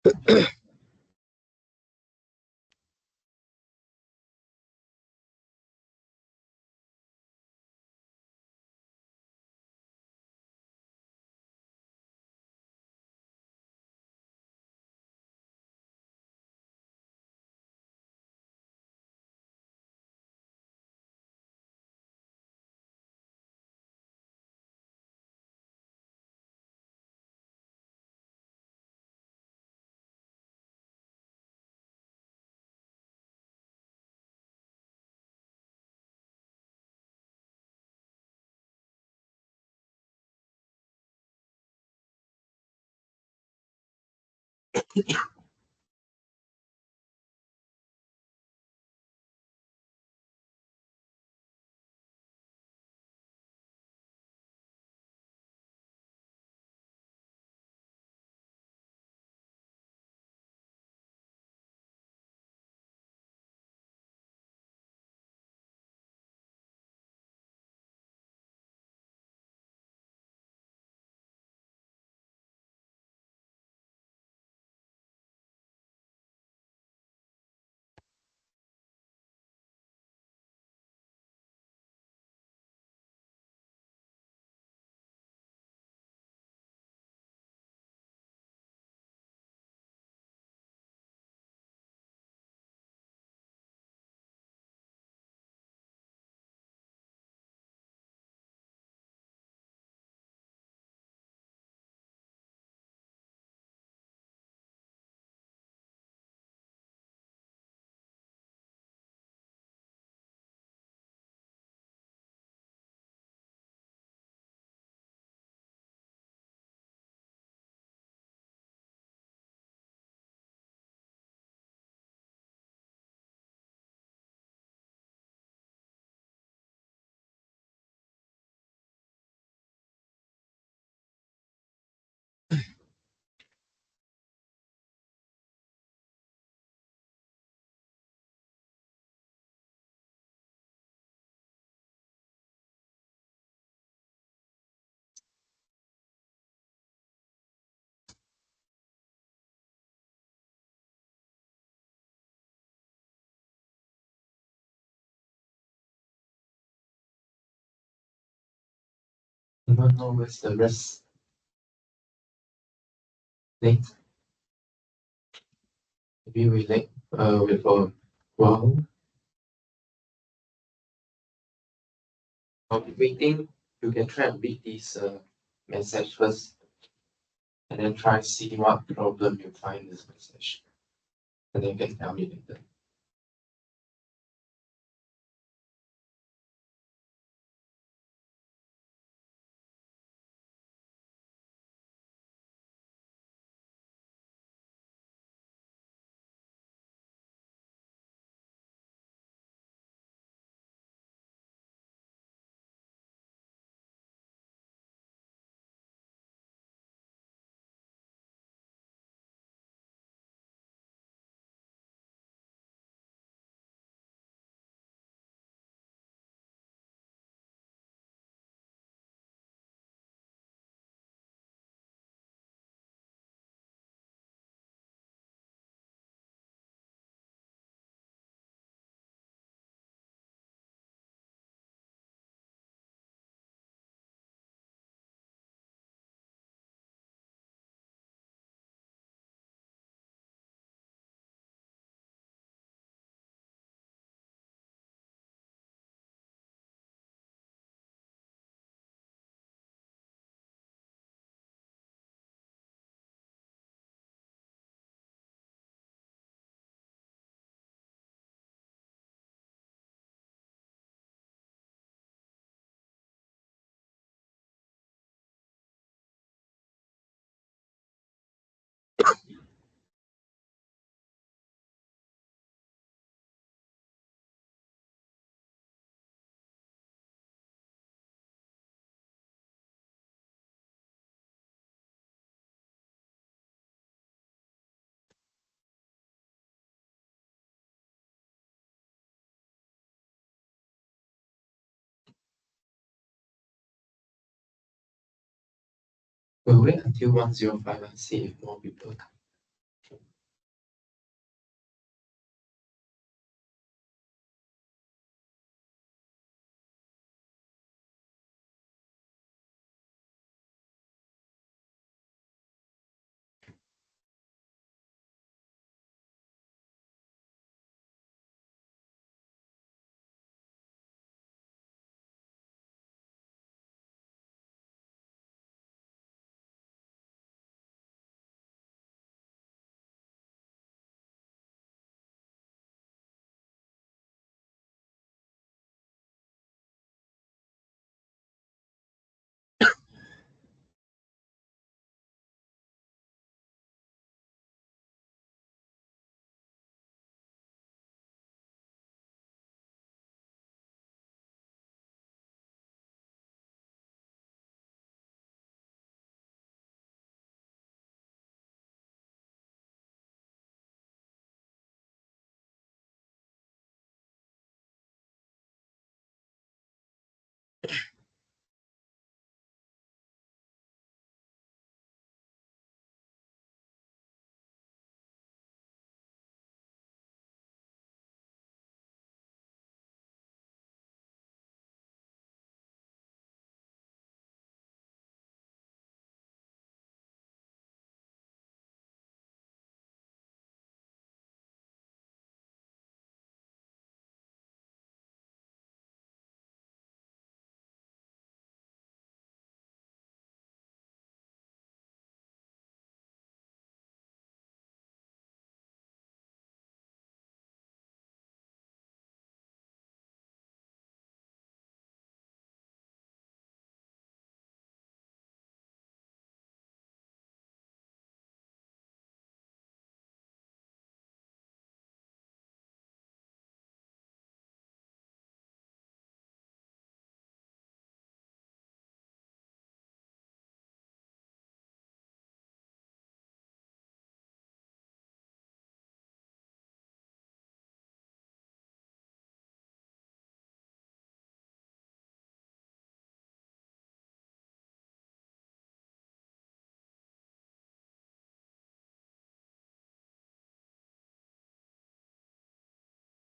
I don't know where's the rest. Link. Maybe we wait for a while. While we waiting, you can try and read this message first, and then try see what problem you find in this message, and then you can tell me later. We'll wait until 105 and see if more people come.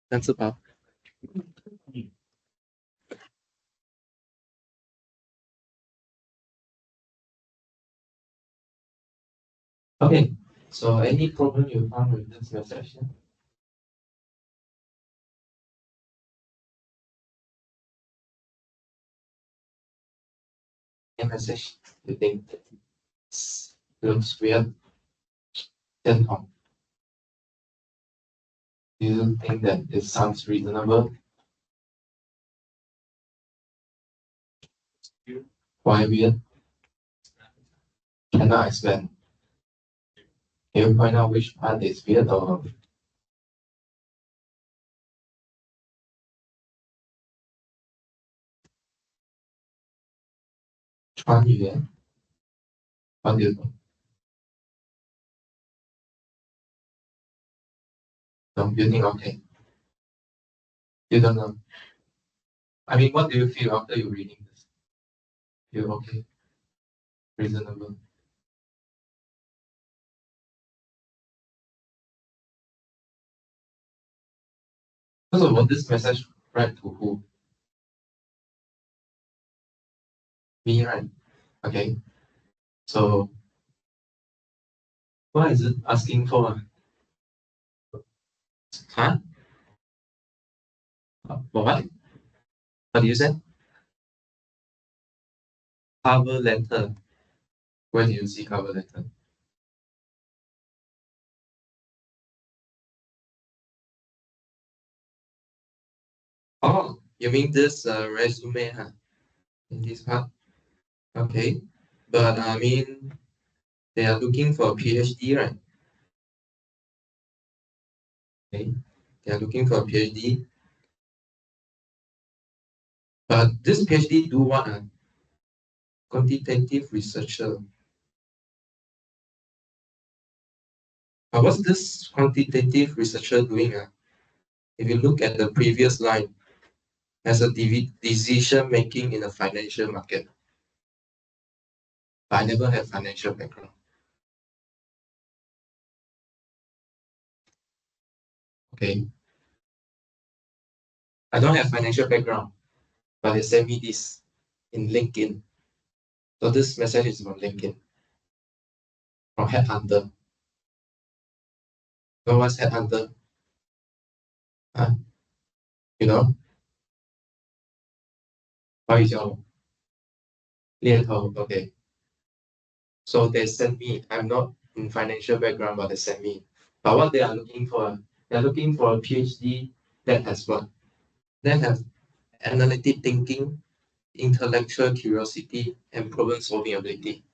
三次包。Okay, so any problem you found with this message? A message you think looks weird, then how? Do you think that it sounds reasonable? Why weird? Cannot explain. Can you point out which part is weird or 穿越? What do you think? No, you think okay. You don't know. I mean, what do you feel after you reading this? Feel okay? Reasonable? First of all, this message read to who? Me, right? Okay. So what is it asking for? Huh? For what? What do you say? Cover letter. Where do you see cover letter? Oh, you mean this resume, huh? In this part? Okay. But I mean, they are looking for a PhD, right? Okay. They are looking for a PhD. But this PhD do what? Quantitative researcher. What's this quantitative researcher doing? If you look at the previous line, as a decision making in the financial market. But I never had financial background. Okay. I don't have financial background, but they sent me this in LinkedIn. So this message is from LinkedIn, from Headhunter. So what's Headhunter? Huh? You know? What is your 猎头? Okay. So they sent me. I'm not in financial background, but they sent me. But what they are looking for? They're looking for a PhD that has what? That has analytic thinking, intellectual curiosity, and problem solving ability.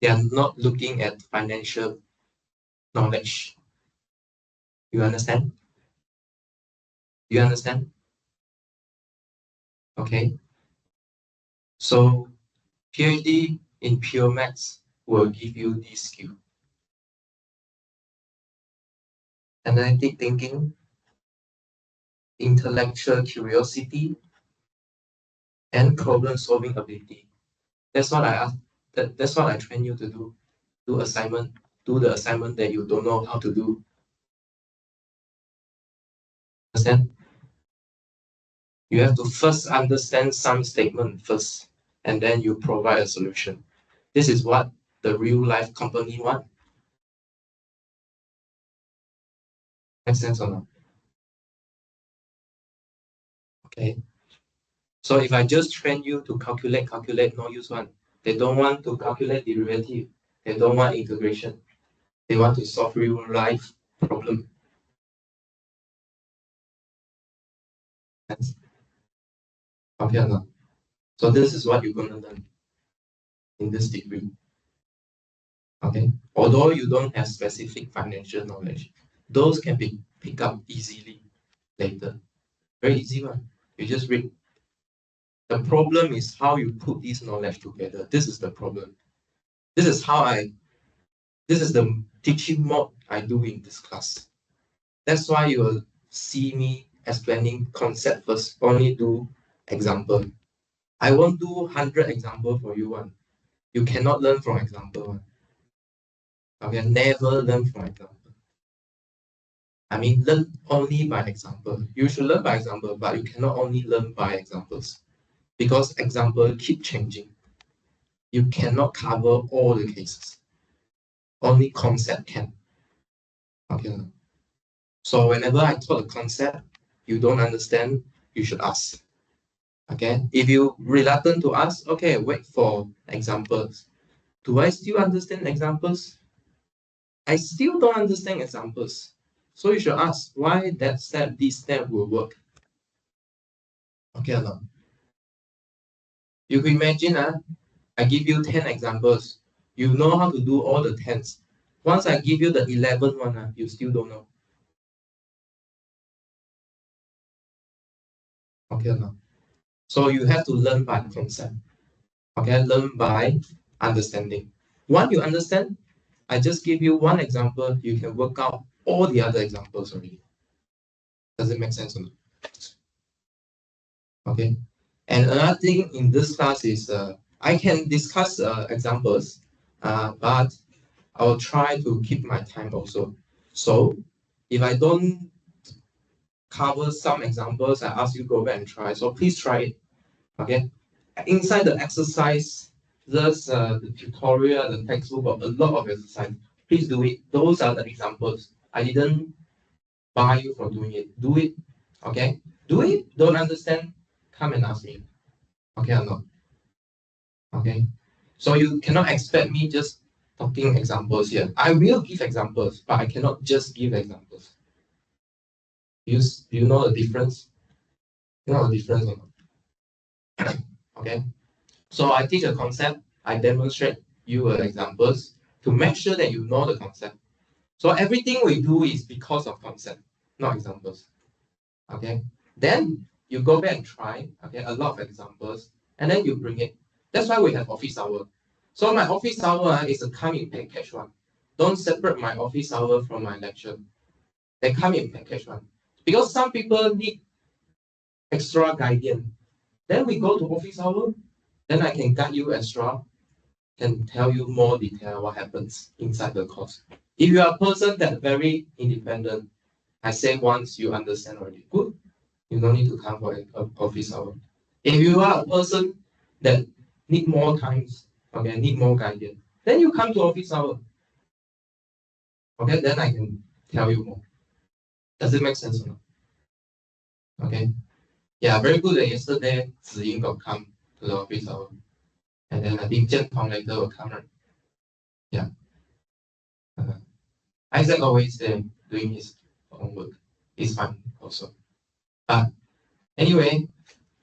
They are not looking at financial knowledge. You understand? You understand? Okay. So PhD in pure maths will give you this skill. Analytic thinking, intellectual curiosity, and problem solving ability. That's what I ask. That's what I train you to do. Do assignment. Do the assignment that you don't know how to do. Understand? You have to first understand some statement first, and then you provide a solution. This is what the real life company want. Make sense or not? Okay. So if I just train you to calculate, no use one. They don't want to calculate derivative. They don't want integration. They want to solve real life problem. Okay or not? So this is what you're gonna learn in this degree. Okay. Although you don't have specific financial knowledge, those can be picked up easily later. Very easy one. You just read. The problem is how you put this knowledge together. This is the problem. This is how this is the teaching mode I do in this class. That's why you will see me explaining concept first, only do example. I won't do 100 example for you one. You cannot learn from example one. Okay, never learn from example. I mean, learn only by example. You should learn by example, but you cannot only learn by examples because example keep changing. You cannot cover all the cases. Only concept can. Okay. So whenever I taught a concept, you don't understand, you should ask. Okay. If you reluctant to ask, okay, wait for examples. Do I still understand examples? I still don't understand examples. So you should ask why that step, this step will work. Okay or not? You could imagine, I give you 10 examples. You know how to do all the 10s. Once I give you the 11th one, you still don't know. Okay or not? So you have to learn by concept. Okay, learn by understanding. Once you understand, I just give you one example, you can work out all the other examples already. Does it make sense or not? Okay. And another thing in this class is I can discuss examples, but I will try to keep my time also. So if I don't cover some examples, I ask you go back and try. So please try it. Okay. Inside the exercise, there's the tutorial, the textbook, a lot of exercise. Please do it. Those are the examples. I didn't buy you for doing it. Do it. Okay. Do it. Don't understand? Come and ask me. Okay or not? Okay. So you cannot expect me just talking examples here. I will give examples, but I cannot just give examples. Do you know the difference? You know the difference or not? Okay. So I teach a concept, I demonstrate you examples to make sure that you know the concept. So everything we do is because of concept, not examples. Okay. Then you go back and try, okay, a lot of examples, and then you bring it. That's why we have office hour. So my office hour is a come in package one. Don't separate my office hour from my lecture. They come in package one. Because some people need extra guidance. Then we go to office hour, then I can guide you extra, can tell you more detail what happens inside the course. If you are a person that very independent, I say once you understand already, good. You don't need to come for an office hour. If you are a person that need more times, okay, need more guidance, then you come to office hour. Okay, then I can tell you more. Does it make sense or not? Okay. Yeah, very good that yesterday Ziying got come to the office hour. And then I think Jian Tong later will come, right? Yeah. Uh, Isaac always there doing his own work. It's fine also. But anyway,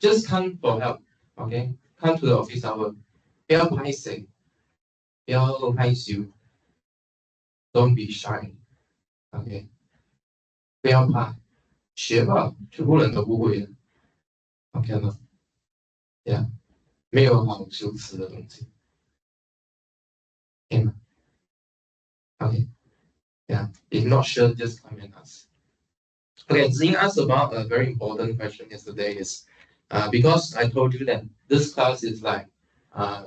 just come for help. Okay? Come to the office hour. 不要拍谁，不要害羞 don't be shy. OK，不要怕，学吧，全部人都不会的。OK 吗？Yeah，没有好羞耻的东西。OK 吗？OK，Yeah，if not sure, just come and ask. Okay, Zing asked about a very important question yesterday is because I told you that this class is like uh,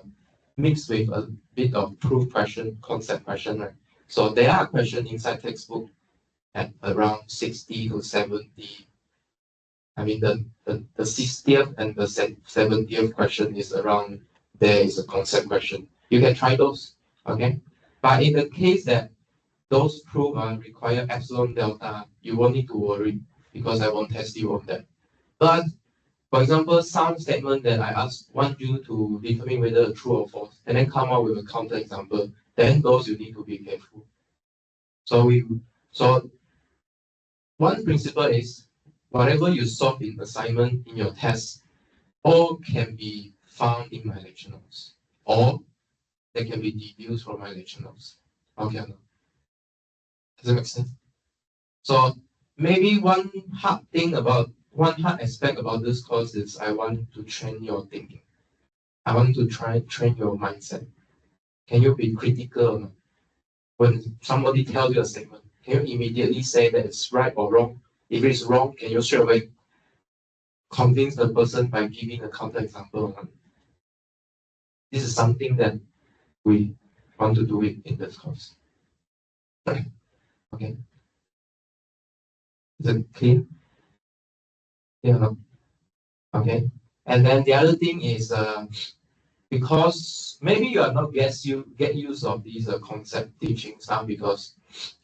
mixed with a bit of proof question, concept question, right? So there are questions inside textbook at around 60 to 70. I mean, the 60th and the 70th question is around, there is a concept question. You can try those, okay? But in the case that those proof require epsilon delta, you won't need to worry because I won't test you on that. But for example, some statement that I want you to determine whether true or false, and then come up with a counter example, then those you need to be careful. So one principle is whatever you solve in assignment in your test, all can be found in my lecture notes, or they can be deduced from my lecture notes. Okay, no? Does it make sense? So maybe one hard aspect about this course is I want to train your thinking. I want to train your mindset. Can you be critical or not? When somebody tells you a statement, can you immediately say that it's right or wrong? If it's wrong, can you straight away convince the person by giving a counter example? This is something that we want to do it in this course. Okay. Is it clear? Yeah. Okay. And then the other thing is because maybe you are not get used of these concept teaching stuff because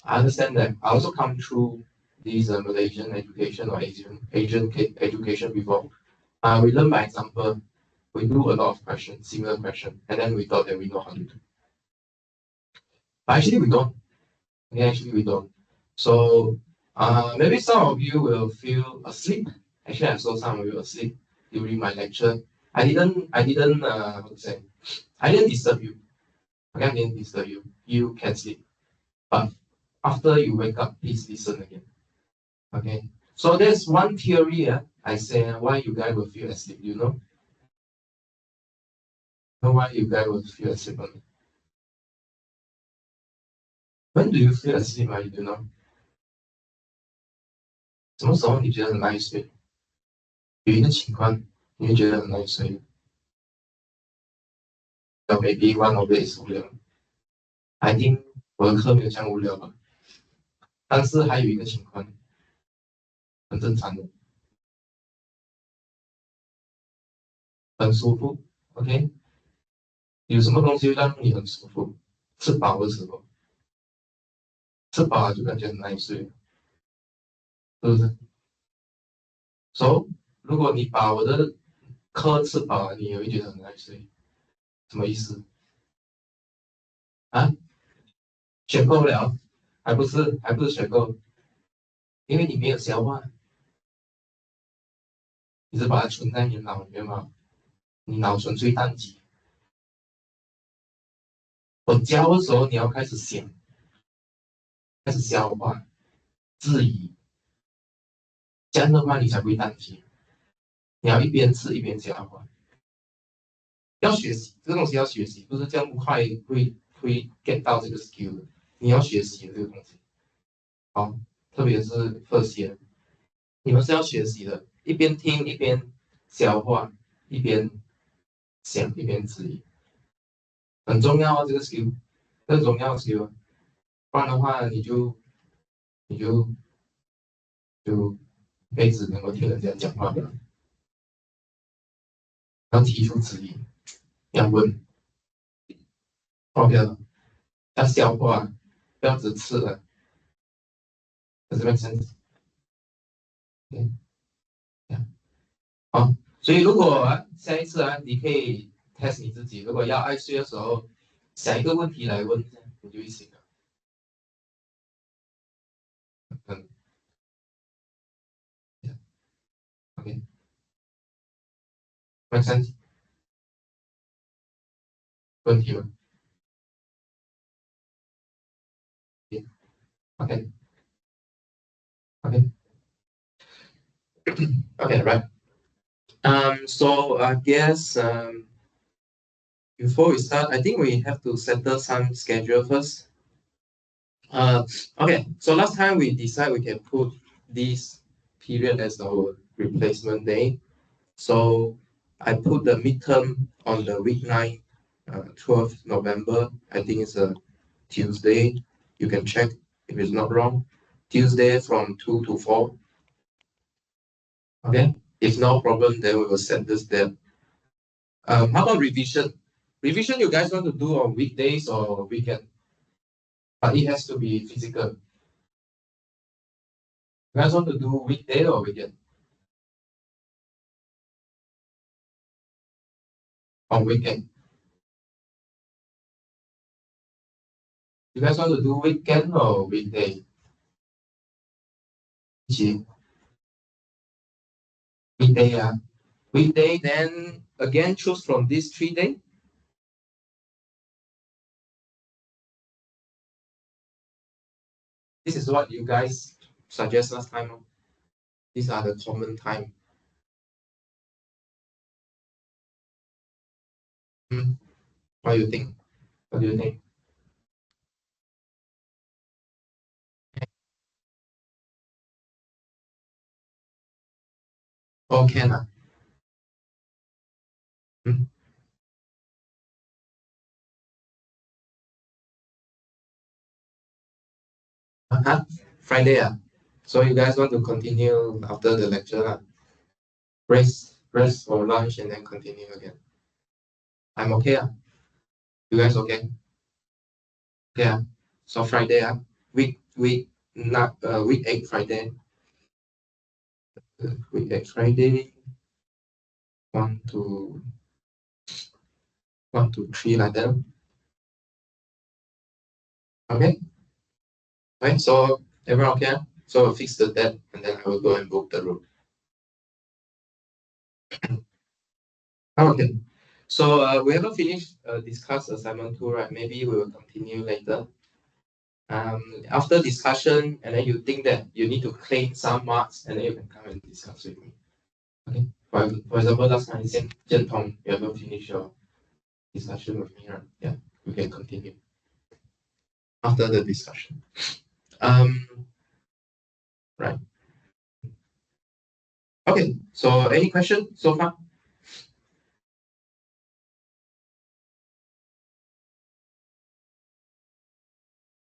I understand that I also come through these Malaysian education or Asian education before. We learn by example. We do a lot of questions, similar questions, and then we thought that we know how to do. But actually, we don't. Okay, actually, we don't. So maybe some of you will feel asleep. Actually, I saw some of you asleep during my lecture. I didn't, how to say, I didn't disturb you. Okay, I didn't disturb you. You can sleep. But after you wake up, please listen again. Okay. So there's one theory I say why you guys will feel asleep. You know why you guys will feel asleep? When do you feel asleep? You do know什么时候你觉得很难睡？有一个情况你会觉得很难睡。Maybe one of it is 无聊。I think 我的课没有这样无聊吧。但是还有一个情况很正常的，很舒服。OK，有什么东西会让你很舒服？吃饱的时候，吃饱了就感觉很难睡，是不是？So，如果你把我的课吃饱了，你也会觉得很难睡，什么意思啊？选购了，还不是选购，因为你没有消化，你是把它存在你的脑里面嘛，你脑存最淡季。我教的时候你要开始想，开始消化、质疑，这样的话你才不会淡季。你要一边吃一边消化，要学习这个东西要学习，不是这样快会 get 到这个 skill 的，你要学习的这个东西。好，特别是 first year，你们是要学习的，一边听一边消化，一边想一边质疑，很重要啊，这个 skill，这个重要的 skill，不然的话你就一辈子能够听人家讲话的，要提出质疑，要问，OK 了，要消化，不要只吃了，在这边先，嗯，好，所以如果下一次你可以 test 你自己，如果要爱睡的时候，想一个问题来问，你就会醒了，嗯，OK，make sense 问题吗？OK OK OK right. So I guess before we start, I think we have to settle some schedule first. Uh, okay. So last time we decided we can put this period as our replacement day. So I put the midterm on the week 9, 12th November. I think it's a Tuesday. You can check if it's not wrong. Tuesday from 2 to 4. Okay. If no problem, then we will set this there. How about revision? Revision you guys want to do on weekdays or weekend? But it has to be physical. You guys want to do weekday or weekend? On weekend. You guys want to do weekend or weekday? 一起 weekday weekday then again choose from these 3 days. This is what you guys suggest last time. These are the common time. What do you think? What do you think? All can Hmm? Uh-huh. Friday So you guys want to continue after the lecture lah? Rest for lunch and then continue again. I'm okay ah. You guys okay? Yeah. So Friday ah, week 8 Friday. Week 8 Friday. 1 to 3 like that. Okay. Okay. So everyone okay? So I'll fix the date and then I will go and book the room. Okay. So we haven't finished discuss assignment 2, right? Maybe we will continue later. After discussion, and then you think that you need to claim some marks, and then you can come and discuss with me. Okay. For example, last time in Jiantong, you haven't finished your discussion with me, right? Yeah, we can continue after the discussion. Right. Okay. So any question so far?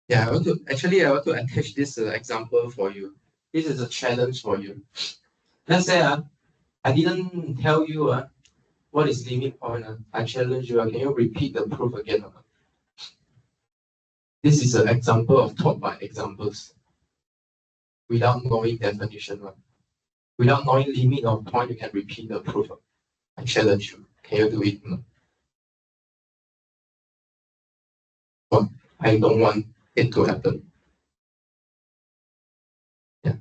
Yeah, I want to attach this example for you. This is a challenge for you. Let's say I didn't tell you what is limit point. I challenge you. Can you repeat the proof again? This is an example of taught by examples without knowing definition. Without knowing limit or point, you can repeat the proof. I challenge you. Can you do it? But I don't want it to happen. Yeah,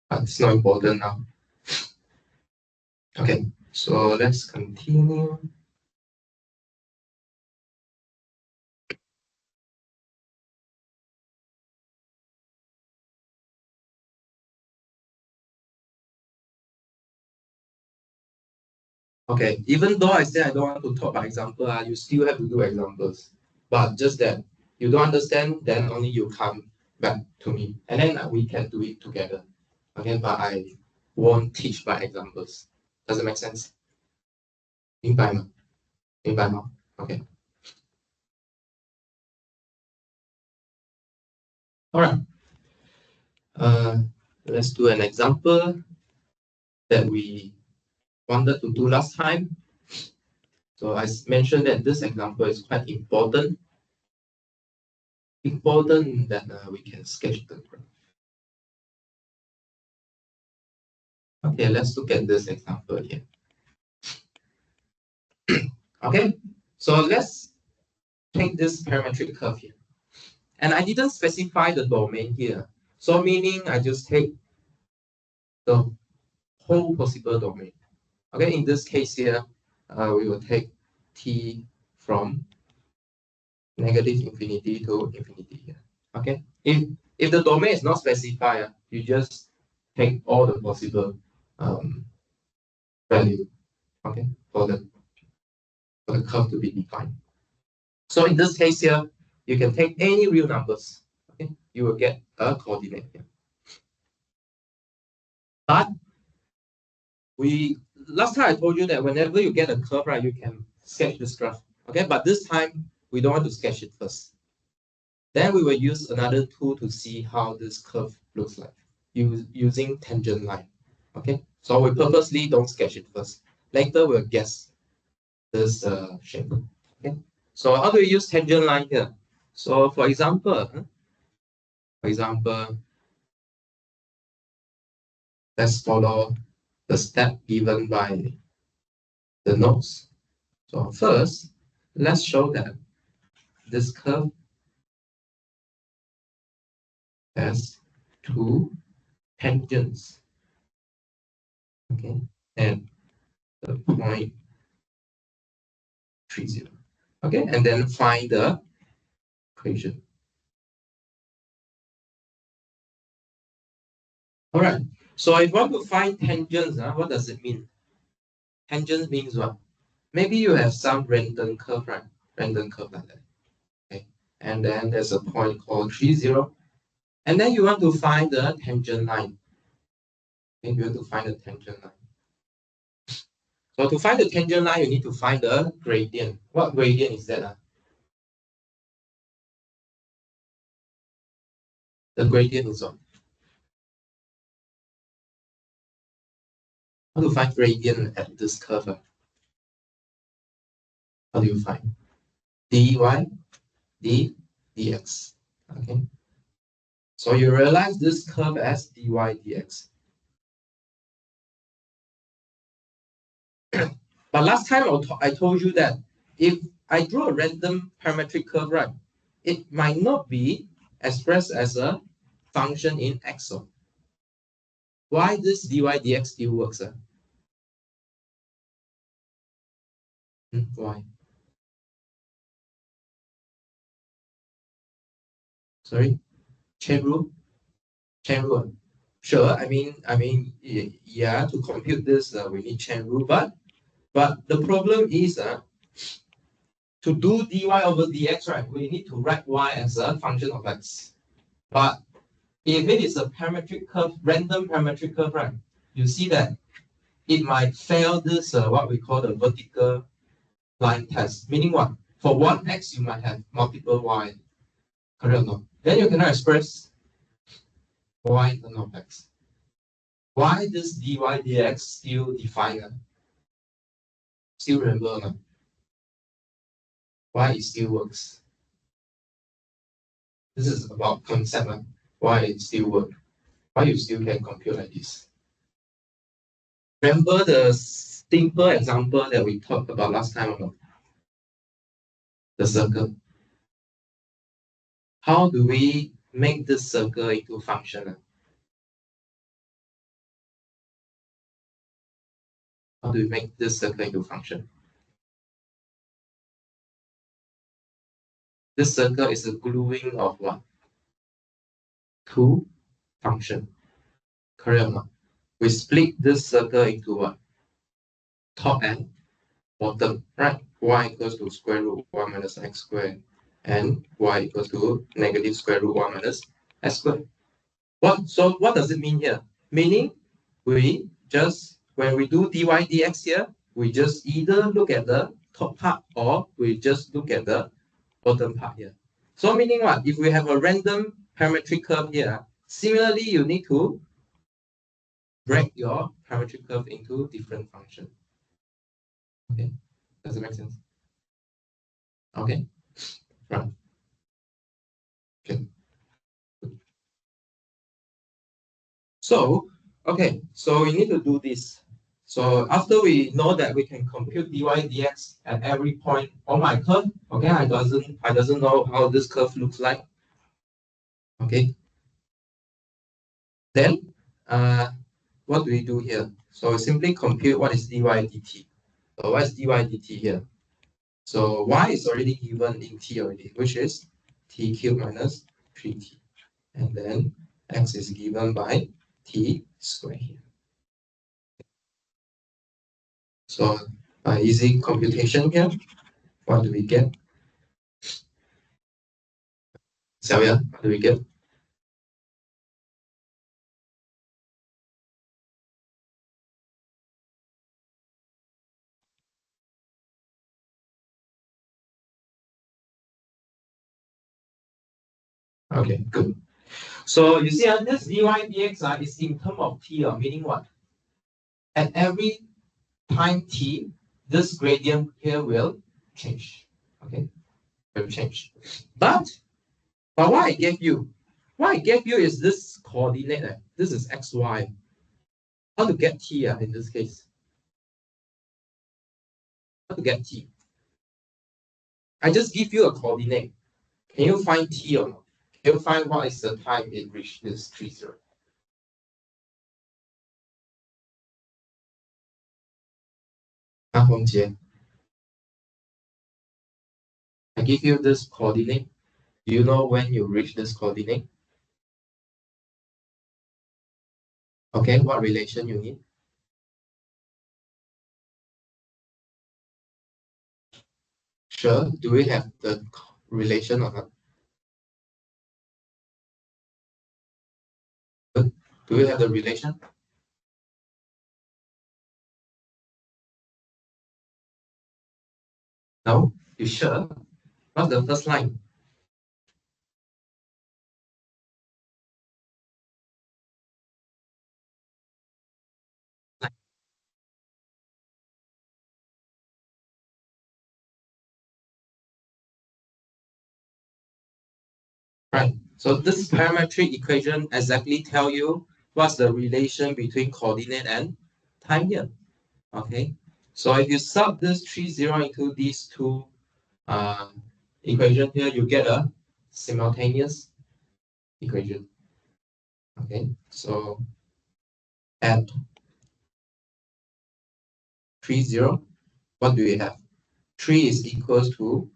but it's not important now. Okay, so let's continue. Okay, even though I say I don't want to talk by example, you still have to do examples. But just that you don't understand, then only you come back to me. And then we can do it together. Okay, but I won't teach by examples. Does it make sense? 明白吗？明白吗？ Okay. All right. Let's do an example that we wanted to do last time. So I mentioned that this example is quite important. Important that we can sketch the graph. Okay, let's look at this example here. Okay, so let's take this parametric curve here. And I didn't specify the domain here. So meaning I just take the whole possible domain. Okay, in this case here, we will take t from negative infinity to infinity here. Okay, if the domain is not specified, you just take all the possible value. Okay, for the curve to be defined. So in this case here, you can take any real numbers. Okay, you will get a coordinate here. But last time I told you that whenever you get a curve, right, you can sketch this graph. Okay, but this time we don't want to sketch it first. Then we will use another tool to see how this curve looks like using tangent line. Okay, so we purposely don't sketch it first. Later we'll guess this shape. Okay, so how do we use tangent line here? So for example, let's follow the step given by the notes. So first, let's show that this curve has two tangents. Okay, and the point 30. Okay, and then find the equation. All right. So if you want to find tangents, what does it mean? Tangents means what? Maybe you have some random curve, right? Random curve like that. Okay. And then there's a point called 30. And then you want to find the tangent line. Okay, you want to find the tangent line. So to find the tangent line, you need to find the gradient. What gradient is that? The gradient is what? How to find gradient at this curve? How do you find? dy dx. Okay. So you realize this curve as dy dx. But last time I told you that if I draw a random parametric curve, right, it might not be expressed as a function in x. So why this dy dx still works? Why? Sorry, chain rule? Chain rule. Sure. Yeah. To compute this, we need chain rule, but the problem is to do dy over dx, right? We need to write y as a function of x. But if it is a parametric curve, random parametric curve, right? You see that it might fail this what we call the vertical line test. Meaning what? For one x, you might have multiple y. Correct or not? Then you cannot express y in terms of x. Why this dy dx still defined? Still remember no? Why it still works? This is about concept. Why it still works? Why you still can compute like this? Remember the simple example that we talked about last time about the circle. How do we make this circle into function? How do we make this circle into function? This circle is a gluing of what? Two function. Correct or not? We split this circle into what? Top and bottom, right? Y equals to square root 1 minus x squared and y equals to negative square root 1 minus x squared. So what does it mean here? Meaning we just, when we do dy dx here, we just either look at the top part or we just look at the bottom part here. So meaning what? If we have a random parametric curve here, similarly you need to break your parametric curve into different functions. Okay, does it make sense? Okay, right. Okay. So, okay, so we need to do this. So after we know that we can compute dy dx at every point on my curve, okay, I doesn't know how this curve looks like. Okay. Then what do we do here? So we simply compute what is dy dt. So what is dy dt here? So y is already given in t already, which is t cubed minus 3t. And then x is given by t squared here. So by easy computation here, what do we get? Xavier, what do we get? Okay, good. So you see this dy dx is in terms of t, meaning what? At every time t, this gradient here will change. Okay, will change. But what I gave you is this coordinate. This is xy. How to get t in this case? How to get t? I just give you a coordinate. Can you find t or not? Can you find what is the time it reached this 30? Hongjie, I give you this coordinate. Do you know when you reach this coordinate? Okay, what relation you need? Sure. Do we have the relation or not? Do we have the relation? No? You sure? What's the first line? So this parametric equation exactly tell you what's the relation between coordinate and time here. Okay. So if you sub this 3, 0 into these two uh, equation here, you get a simultaneous equation. Okay. So at 3, 0, what do we have? 3 is equals to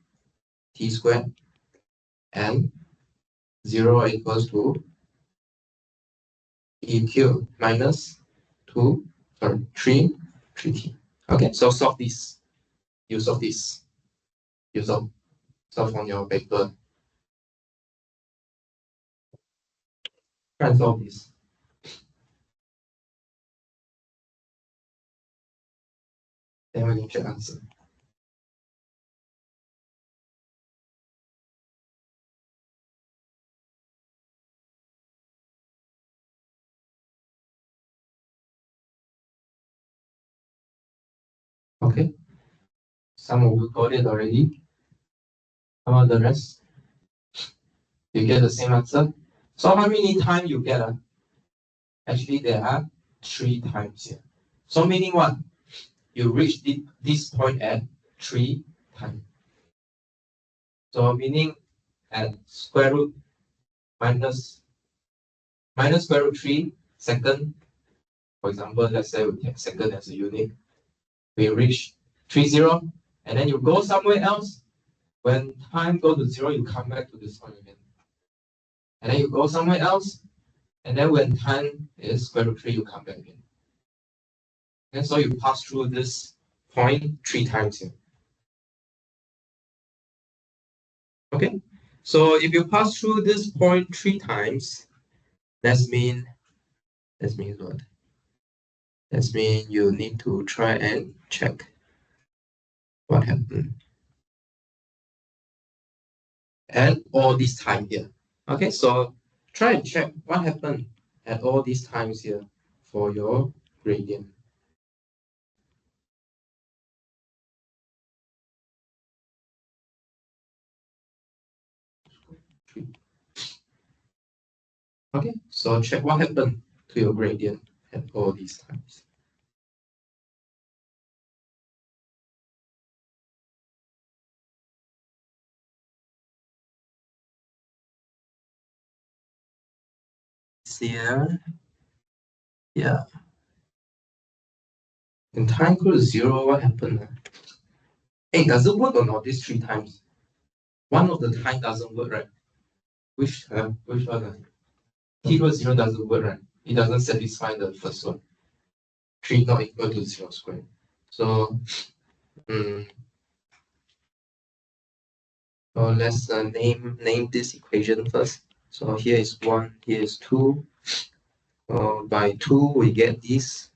t squared and 0 equals to e cubed minus 2, sorry, 3, 3t. Okay, so solve this. You solve this. You solve on your paper. Try and solve this. Then we can check answer. Okay. Some of you got it already. How about the rest? You get the same answer. So how many times you get? Actually, there are 3 times here. So meaning what? You reach this point at 3 times. So meaning at square root minus square root 3 second. For example, let's say we take second as a unit. We reach 3, 0, and then you go somewhere else. When time go to 0, you come back to this point again. And then you go somewhere else, and then when time is square root 3, you come back again. And so you pass through this point 3 times here. Okay, so if you pass through this point 3 times, that means what? That means you need to try and check what happened at all this time here. Okay, so try and check what happened at all these times here for your gradient. Okay, so check what happened to your gradient at all these times. Here, yeah. When time goes to 0, what happened? Hey, does it work or not these 3 times? One of the time doesn't work, right? Which one? T equals 0 doesn't work, right? It doesn't satisfy the first one. 3 not equal to 0 squared. So, so let's name this equation first. So here is 1, here is 2. By 2, we get this.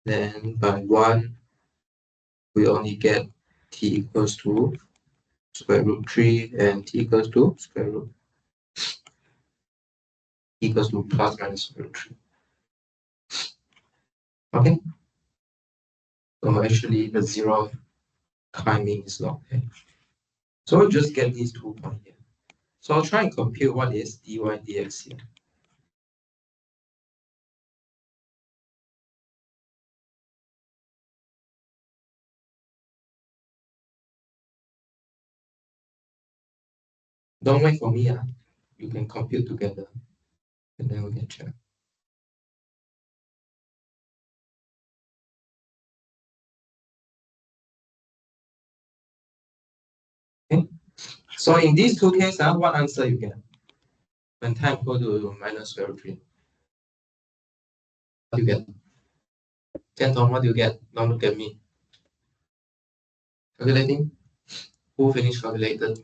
Then by 1, we only get t equals to square root 3 and t equals to square root equals to plus minus square root 3. Okay. So actually the 0 timing is not there. So we'll just get these 2 points here. So I'll try and compute what is dy dx here. Don't wait for me. You can compute together and then we can check. Okay. So in these 2 cases, what answer you get? When time go to minus square root 3. What do you get? Canton, what do you get? Don't look at me. Calculating? Who finished calculated?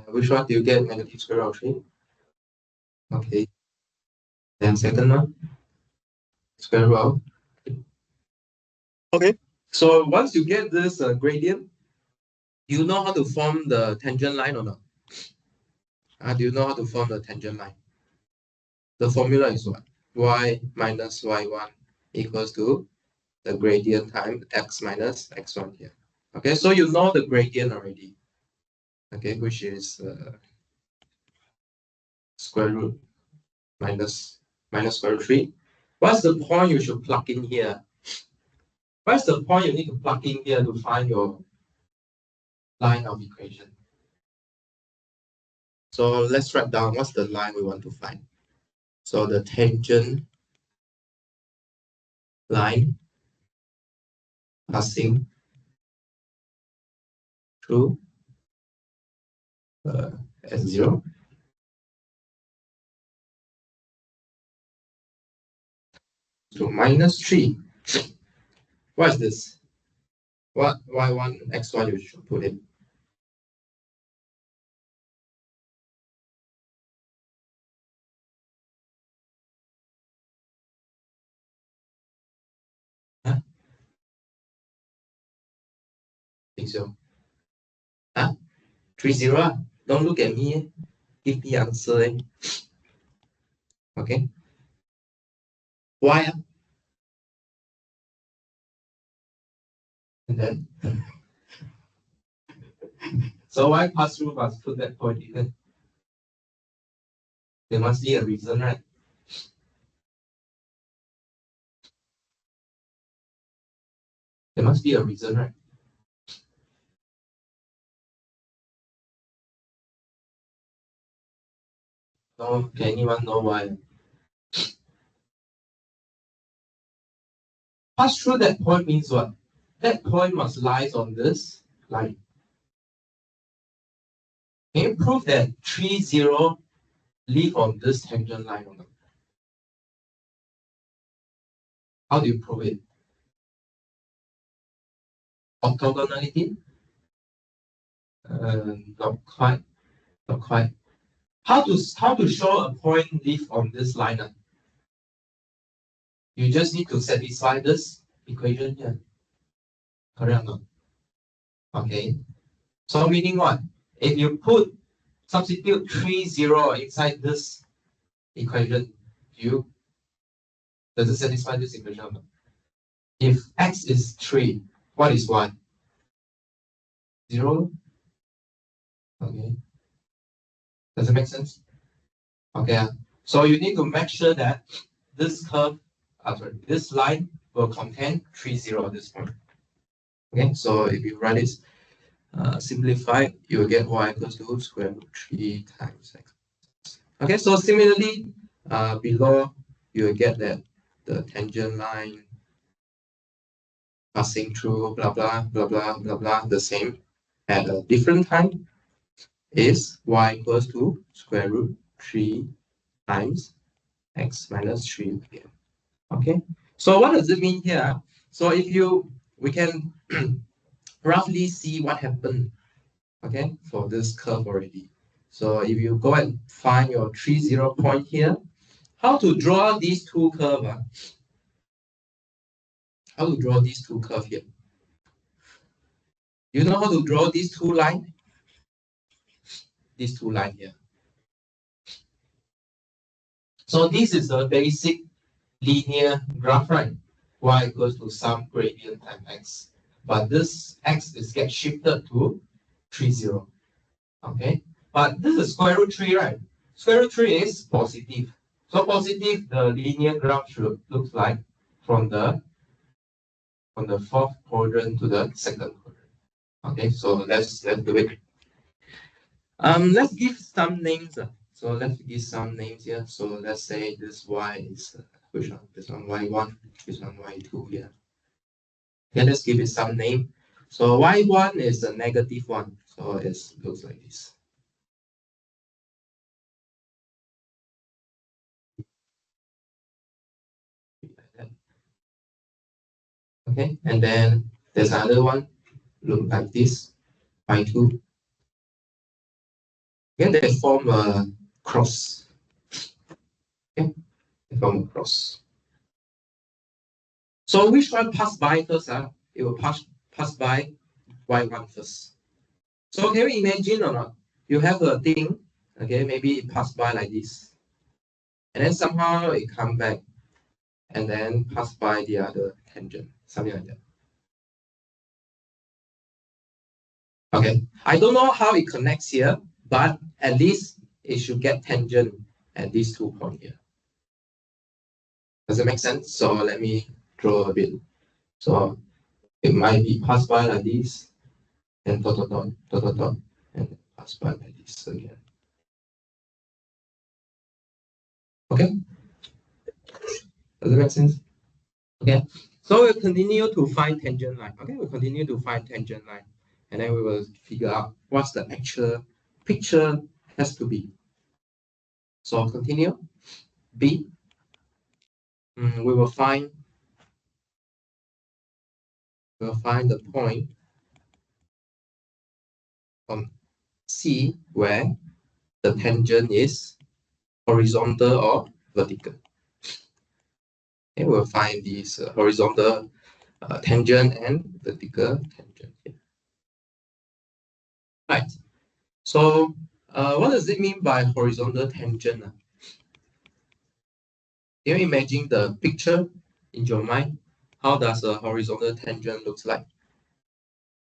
Which one do you get? Negative square root of 3? Okay. Then second one? Square root of? Okay. So once you get this gradient, you know how to form the tangent line or not? Do you know how to form the tangent line? The formula is what? Y minus y1 equals to the gradient times x minus x1 here. Okay, so you know the gradient already. Okay, which is square root minus square root 3. What's the point you should plug in here? What's the point you need to plug in here to find your line of equation? So let's write down what's the line we want to find. So the tangent line passing through S0. So minus 3. What is this? What y1, x1 you should put in? Huh? Think so? Huh? 30? Don't look at me. Give the answer. Okay. Why? And then so why pass through must put that point in? There must be a reason, right? There must be a reason, right? No, can anyone know why? Pass through that point means what? That point must lie on this line. Can you prove that 30 live on this tangent line or not? How do you prove it? Orthogonality? Not quite. Not quite. How to show a point live on this line? You just need to satisfy this equation here. Correct or not? Okay. So meaning what? If you substitute 30 inside this equation, does it satisfy this equation or not? If x is 3, what is y? 0? Okay. Does it make sense? Okay. So you need to make sure that this curve, this line will contain 30 at this point. Okay, so if you run this simplified, you will get y equals to square root 3 times x. Okay, so similarly, below you will get that the tangent line passing through blah blah blah blah blah blah the same at a different time is y equals to square root 3 times x minus 3 again. Okay, so what does it mean here? So if we can roughly see what happened, okay, for this curve already. So if you go and find your 30 point here, how to draw these two curves? How to draw these two curves here? You know how to draw these two lines? These two lines here. So this is the basic linear graph, right? Y equals to some gradient times x. But this x is get shifted to 30. Okay? But this is square root 3, right? Square root 3 is positive. So positive, the linear graph should look like from the fourth quadrant to the second quadrant. Okay, so let's do it. Let's give some names. So let's give some names here. So let's say this y is which one? This one y1, this one y2 here. Okay, let's give it some name. So y1 is a negative one. So it looks like this. Okay, and then there's another one, look like this, y2. Then they form a cross. Okay, they form a cross. So which one pass by first? It will pass by y1 first. So can you imagine or not? You have a thing, okay, maybe it pass by like this. And then somehow it come back and then pass by the other tangent, something like that. Okay, I don't know how it connects here, but at least it should get tangent at these 2 points here. Does it make sense? So let me draw a bit. So it might be passed by like this, and dot dot dot dot dot dot, and pass by like this again. Okay, does it make sense? Okay, so we'll continue to find tangent line. Okay, we'll continue to find tangent line, and then we will figure out what's the actual picture has to be. So continue. B. We will find the point on C where the tangent is horizontal or vertical. Okay, we'll find these horizontal tangent and vertical tangent here. Right. So what does it mean by horizontal tangent? Can you imagine the picture in your mind? How does a horizontal tangent looks like?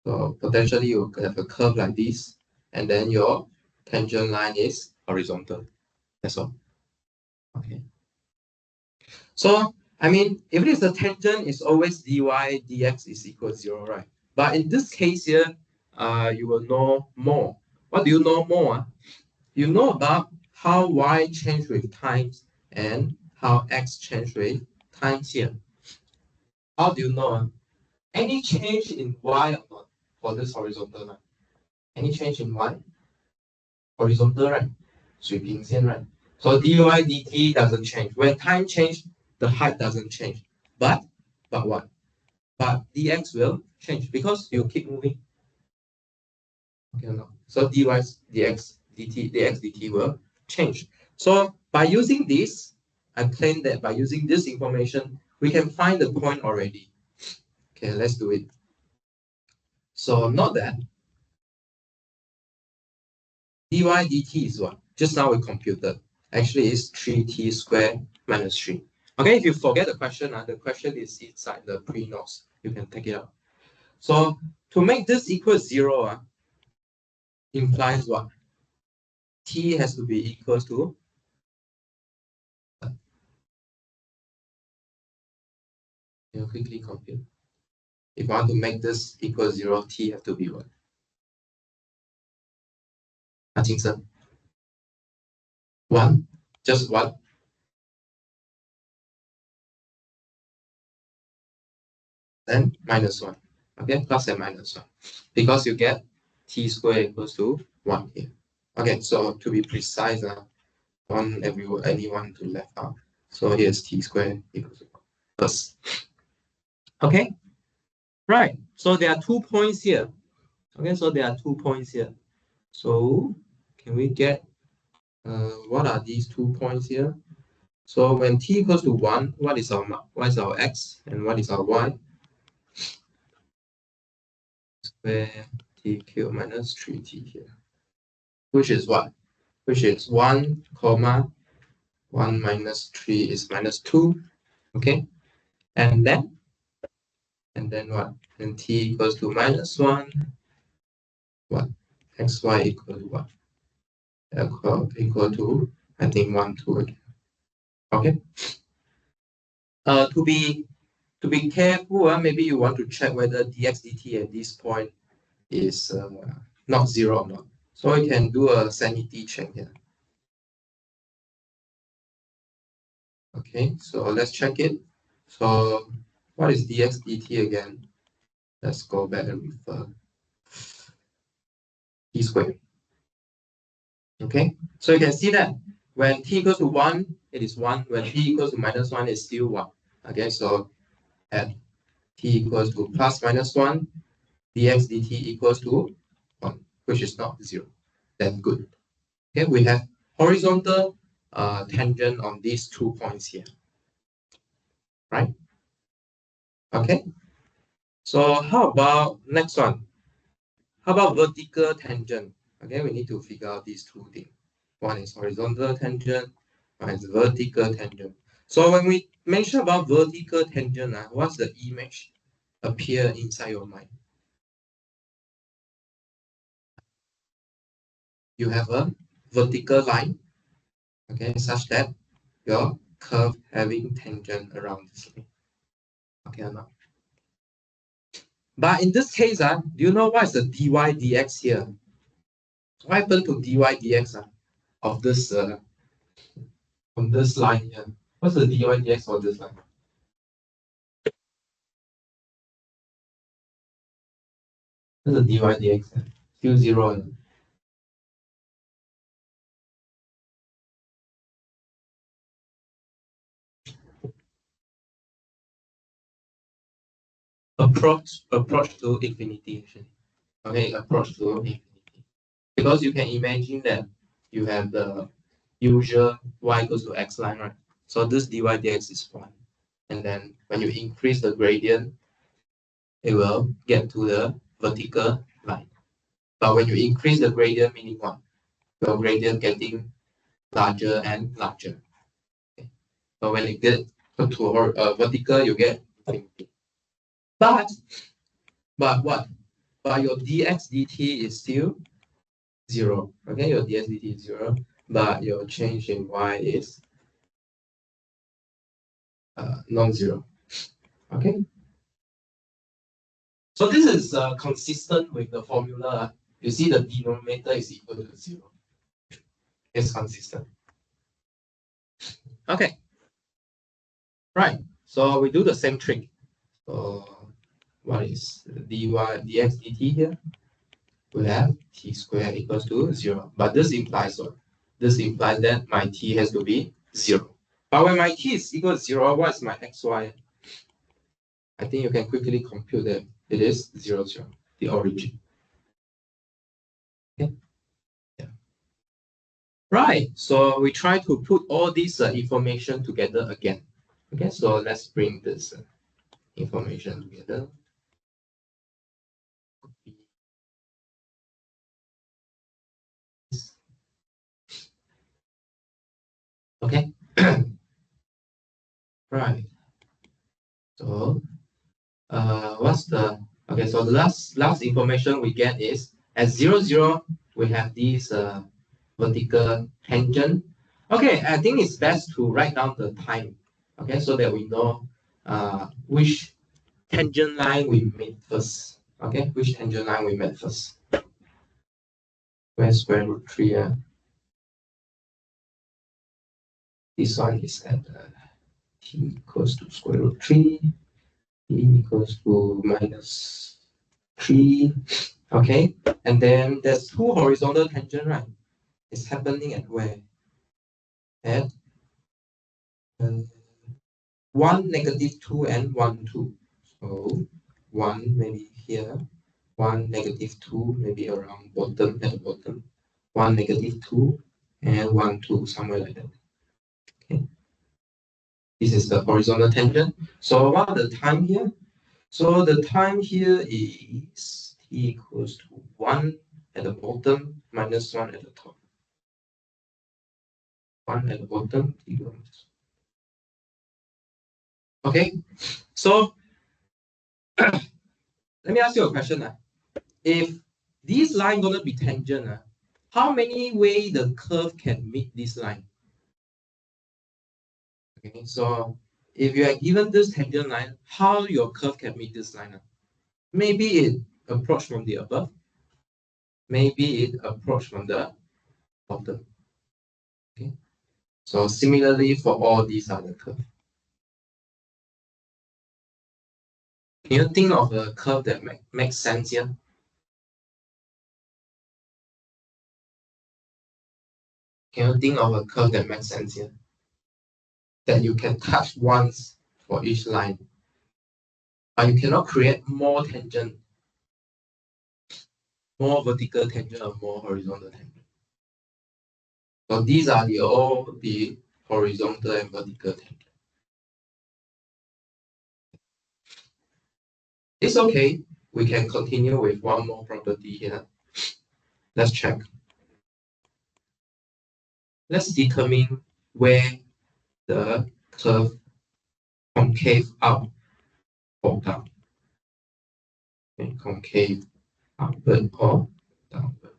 So potentially you have a curve like this, and then your tangent line is horizontal. That's all. Okay. So I mean, if it is a tangent, it's always dy dx is equal to 0, right? But in this case here, you will know more. What do you know more? You know about how y change with times and how x change with times here. How do you know? Any change in y or not for this horizontal line? Any change in y? Horizontal, right? 水平线, right? So dy dt doesn't change. When time change, the height doesn't change. But what? But dx will change because you keep moving. Okay, no. So dy dx dt will change. So by using this, I claim that by using this information, we can find the point already. Okay, let's do it. So note that dy dt is what? Just now we computed. Actually, it's 3t squared minus 3. Okay, if you forget the question is inside the pre-notes. You can take it out. So to make this equal 0, implies what? T has to be equal to you quickly compute. If I want to make this equal 0, T have to be what? 1. Just 1. Then minus 1. Okay, plus and minus 1. Because you get T squared equals to 1 here. Okay, so to be precise, anyone to left out. So here's T squared equals to 1. Plus. Okay, right. So there are 2 points here. Okay, so there are 2 points here. So can we get what are these 2 points here? So when t equals to 1, what is our x and what is our y? Square t cubed minus 3t here. Which is what? Which is 1 comma 1 minus 3 is minus 2. Okay. And then what? And t equals to minus 1. What? Xy equal to what? Equal to, I think, 1, 2 again. Okay. To be careful, maybe you want to check whether dx dt at this point is not 0 or not. So you can do a sanity check here. Okay, so let's check it. So what is dx dt again? Let's go back and refer t squared. Okay, so you can see that when t equals to 1, it is 1. When t equals to minus 1, it's still 1. Okay, so at t equals to plus minus 1, dx dt equals to 1, which is not 0. Then good. Okay, we have horizontal tangent on these 2 points here. Right? Okay. So how about next one? How about vertical tangent? Okay, we need to figure out these 2 things. One is horizontal tangent, one is vertical tangent. So when we mention about vertical tangent, what's the image appear inside your mind? You have a vertical line, okay, such that your curve having tangent around this line. Okay or not? But in this case, do you know what is the dy dx here? What happened to dy dx of this from this line here? What's the dy dx for this line? What's the dy dx? Still zero. Approach to infinity actually. Okay, approach to infinity. Because you can imagine that you have the usual y equals to x line, right? So this dy dx is 1. And then when you increase the gradient, it will get to the vertical line. But when you increase the gradient, meaning what? Your gradient getting larger and larger. Okay? So when it gets to vertical, you get infinity. But what? But your dx dt is still 0. Okay, your dx dt is 0, but your change in y is non-zero. Okay, so this is consistent with the formula. You see the denominator is equal to 0. It's consistent. Okay, right. So we do the same trick. So what is dy dx dt here? We have t squared equals to 0. But this implies what? This implies that my t has to be 0. But when my t is equal to 0, what is my xy? I think you can quickly compute that it is 0, 0, the origin. Okay. Yeah. Right. So we try to put all this information together again. Okay. So let's bring this information together. Okay. Right. So what's the okay? So the last information we get is at 0, 0, we have this vertical tangent. Okay, I think it's best to write down the time. Okay, so that we know which tangent line we made first. Okay, which tangent line we made first. Where's square root 3? This one is at t equals to square root 3, t equals to minus 3. Okay, and then there's two horizontal tangent, right? It's happening at where? At uh, 1, negative 2, and 1, 2. So 1 maybe here, 1, negative 2, maybe around bottom, at the bottom. 1, negative 2, and 1, 2, somewhere like that. Okay. This is the horizontal tangent. So what are the time here? So the time here is t equals to 1 at the bottom minus 1 at the top. 1 at the bottom, t equals. Okay, so let me ask you a question. If this line gonna be tangent, how many way the curve can meet this line? Okay, so if you are given this tangent line, how your curve can meet this line? Maybe it approach from the above. Maybe it approach from the bottom. Okay, so similarly for all these other curves. Can you think of a curve that makes sense here? Can you think of a curve that makes sense here? That you can touch once for each line, but you cannot create more tangent, more vertical tangent or more horizontal tangent. So these are all the horizontal and vertical tangent. It's okay. We can continue with one more property here. Let's check. Let's determine where the curve concave up or down. Okay, concave upward or downward.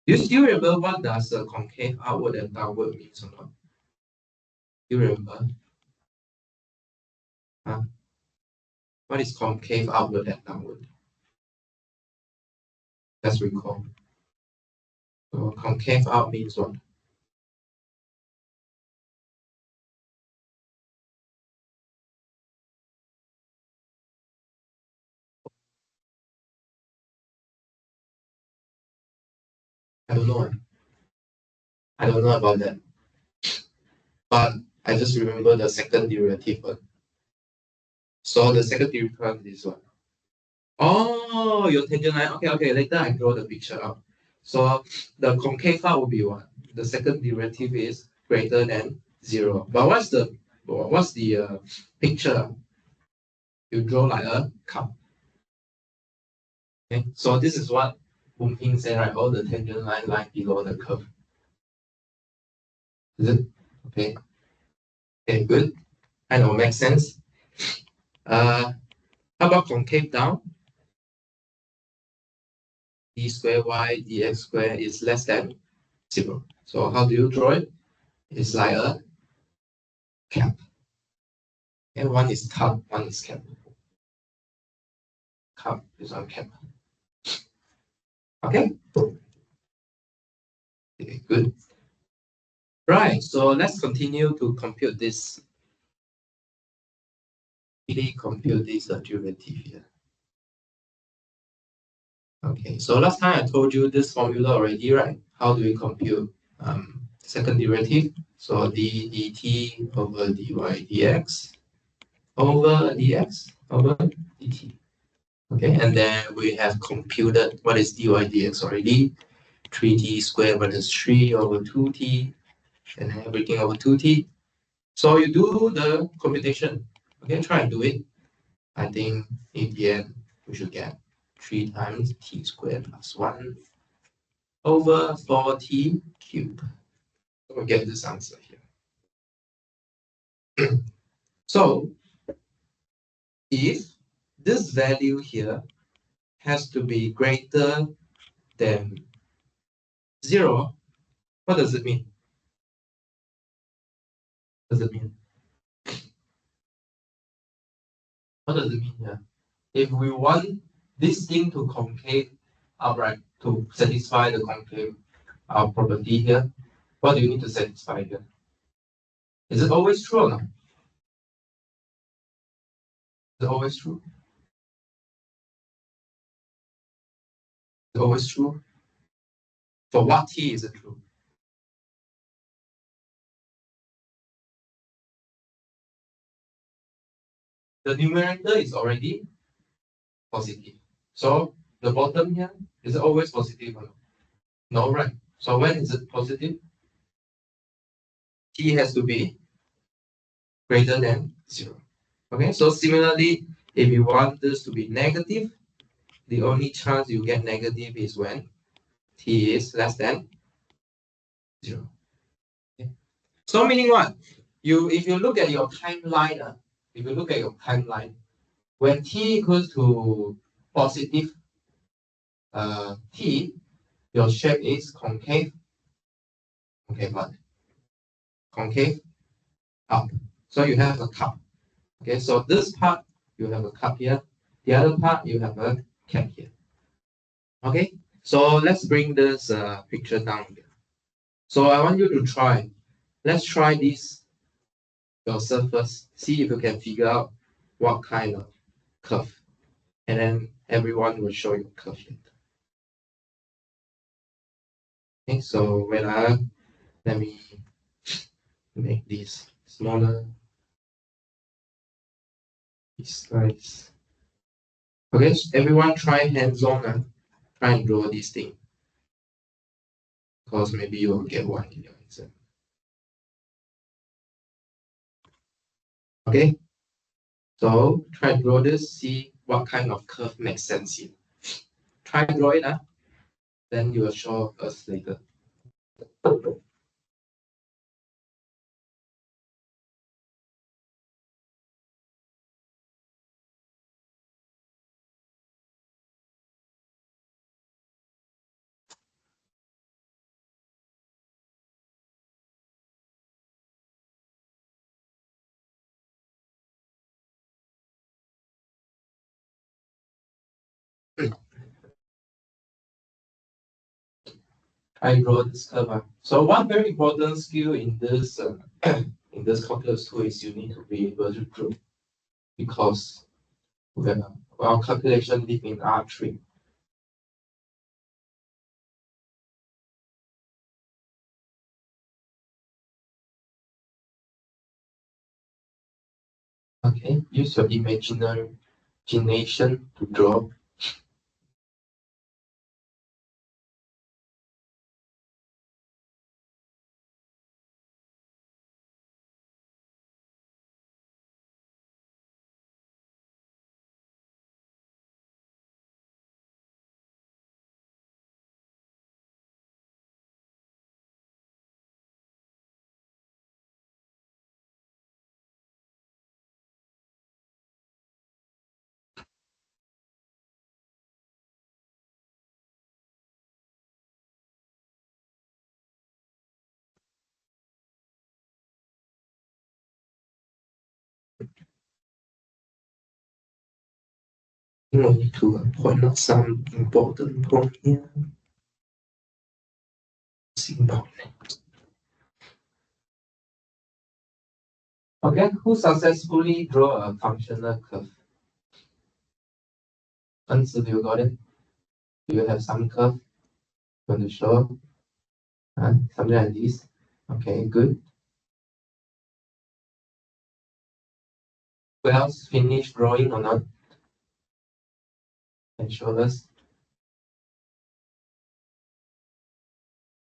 Do you still remember what does a concave outward and downward means or not? Do you remember? Huh? What is concave outward and downward? Let's recall. So concave out means what? I don't know. I don't know about that. But I just remember the second derivative one. So the second derivative is what? Oh, your tangent line. Okay, okay. Later I draw the picture up. So the concave out will be what? The second derivative is greater than 0. But what's the picture? You draw like a cup. Okay, so this is what Boon Ping said, right? All the tangent line lie below the curve. Is it? Okay. Okay, good. I know, makes sense. How about concave down? D square y dx square is less than 0. So how do you draw it? It's like a cap. And one is top, one is cap. Cup is on cap. Okay? Okay, good. Right, so let's continue to compute this. Really compute this derivative here. Okay, so last time I told you this formula already, right? How do we compute second derivative? So d dt over dy dx over dx over dt. Okay, and then we have computed what is dy dx already. 3t squared minus 3 over 2t, and then everything over 2t. So you do the computation. Okay, try and do it. I think in the end, we should get 3 times t squared plus 1 over 4t cubed. So we get this answer here. So if this value here has to be greater than 0, what does it mean? What does it mean? What does it mean here? If we want this thing to concave upright, to satisfy the concave property here, what do you need to satisfy here? Is it always true or not? Is it always true? Is it always true? For what t is it true? The numerator is already positive. So the bottom here, is it always positive or not? No, right? So when is it positive? T has to be greater than 0. Okay, so similarly, if you want this to be negative, the only chance you get negative is when t is less than 0. Okay. So meaning what? If you look at your timeline, when t equals to positive t, your shape is concave. Concave what? Concave up. So you have a cup. Okay, so this part you have a cup here. The other part you have a cap here. Okay, so let's bring this picture down here. So I want you to try. Let's try this yourself first. See if you can figure out what kind of curve. And then everyone will show you curve here. Okay, so let me make this smaller. This size. Okay, so everyone try hands-on and try and draw this thing. Because maybe you will get one in your exam. Okay, so try draw this, see what kind of curve makes sense here. Try draw it, then you will show us later. I draw this curve. So one very important skill in this in this calculus tool is you need to be able to draw because our calculation live in R3. Okay, use your imagination to draw. We need to point out some important point here. Symbol. Okay, who successfully draw a functional curve? Answer, you got it? Do you have some curve? Want to show? Something like this. Okay, good. Who else finished drawing or not? Can show us.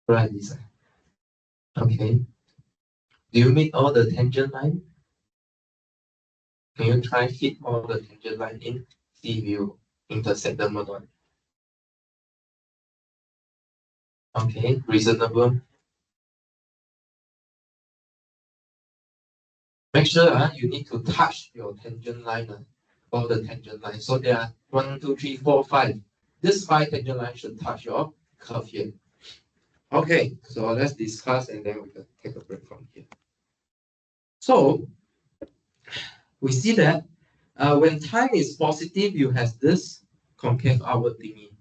Right, this. Okay. Do you meet all the tangent line? Can you try fit all the tangent line in? See if you intersect them or not. Okay, reasonable. Make sure you need to touch your tangent line, all the tangent lines. So there are 1, 2, 3, 4, 5. This 5 tangent line should touch your curve here. Okay, so let's discuss and then we can take a break from here. So we see that when time is positive, you have this concave outward thingy.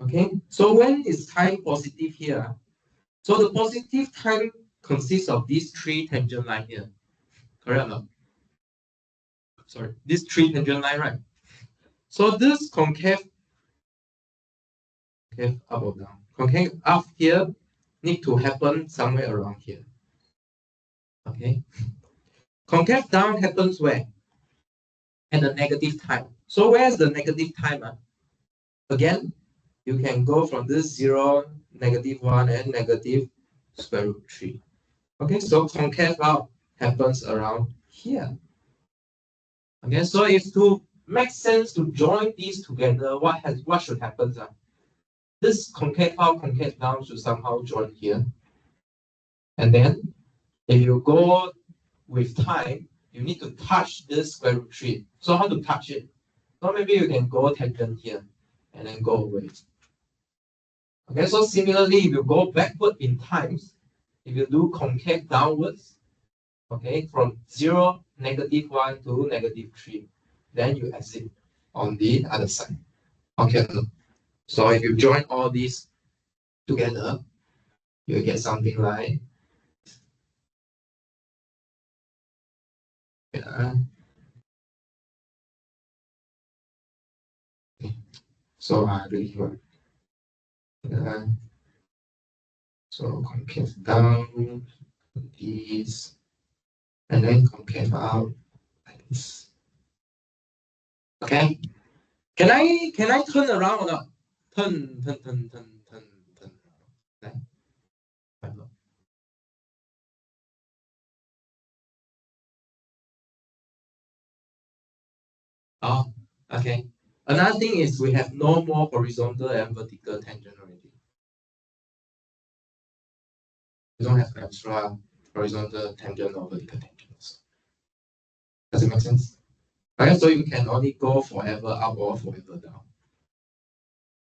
Okay, so when is time positive here? So the positive time consists of these 3 tangent line here. Correct or not? Sorry, these 3 tangent line, right? So this concave up or down. Concave up here need to happen somewhere around here. Okay. Concave down happens where? At the negative time. So where's the negative time? Again, you can go from this 0, -1, and negative square root 3. Okay, so concave out happens around here. Okay, so if to make sense to join these together, what should happen? This concave out, concave down should somehow join here. And then if you go with time, you need to touch this square root 3. So how to touch it? So maybe you can go tangent here and then go away. Okay, so similarly, if you go backward in times, if you do concave downwards, okay, from 0, -1 to -3, then you exit on the other side. Okay, so if you join all these together, you get something like so I believe so concave down these and then concave out like this. Okay. Can I turn around or not? Turn. Oh, okay. Another thing is we have no more horizontal and vertical tangent already. We don't have extra horizontal tangent or vertical tangents. Does it make sense? Okay, so you can only go forever up or forever down.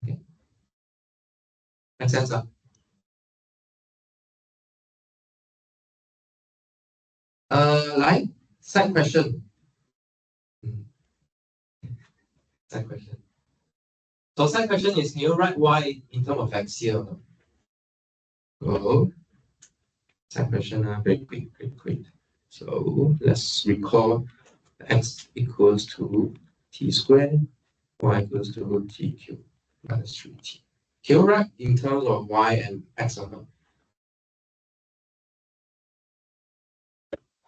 Okay. Make sense? Like side question. Side question. So side question is, can you write y in terms of x here or not? go. Second question, very quick. So let's recall x equals to t squared, y equals to t cubed minus 3t. Can you write in terms of y and x or not?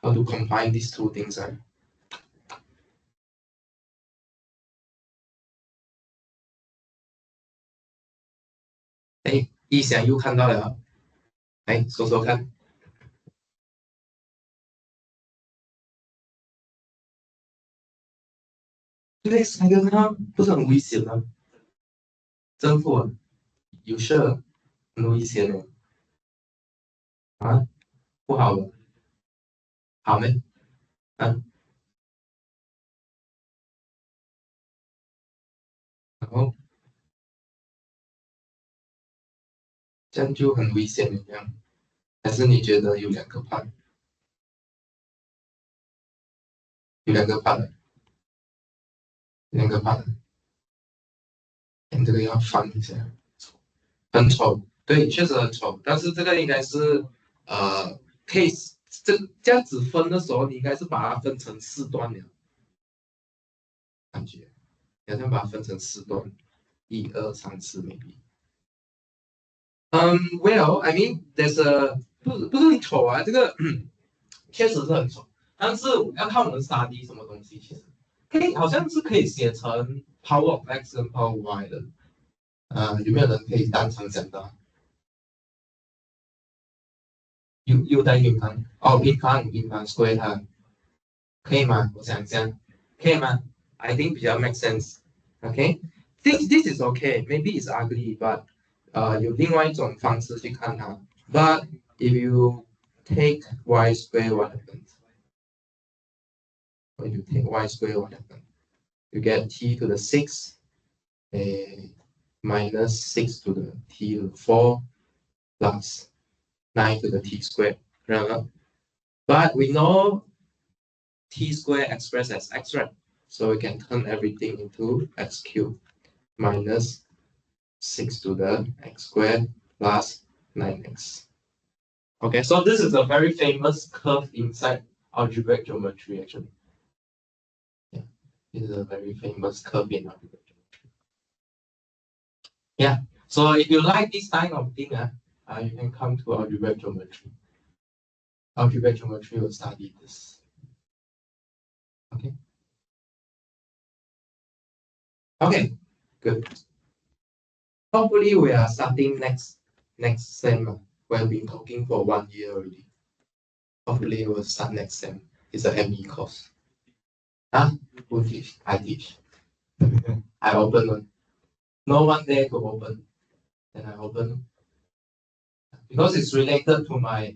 How to combine these two things?哎，一想又看到了，来说说看。对，三个看不是很危险吗？政府有事很危险的啊，不好的，好没？啊，然后这样就很危险的这样，还是你觉得有两个怕，有两个怕的，两个怕的，你这个要翻一下，很丑，对，确实很丑，但是这个应该是可以这样子分的时候，你应该是把它分成四段的感觉，好像把它分成四段，一二三四，maybe。Well, I mean, there's a 不是很丑啊，这个确实是很丑，但是要看我们 study 什么东西，其实好像是可以写成 power of x 跟 power of y 的，有没有人可以当场讲到？又带平方，哦，平方 square 它可以吗？我想一下，可以吗？I think 比较 make sense。OK， this is okay. Maybe it's ugly, but 有另外一种方式去看它。But if you take y square, what happens? When you take y square, what happens? You get t to the 6 minus 6 to the t to the 4 plus 9 to the t squared. Right? But we know t squared expressed as x, right? So we can turn everything into x cubed minus 6 to the x squared plus 9x. Okay, so this is a very famous curve inside algebraic geometry, actually. Yeah, this is a very famous curve in algebraic geometry. Yeah, so if you like this kind of thing, you can come to algebraic geometry. Algebraic geometry will study this. Okay. Okay, good. Hopefully we are starting next sem. We've been talking for 1 year already. Hopefully we'll start next sem. It's a ME course. Huh? Who teach? I teach. I open one. No one there to open. Then I open. Because it's related to my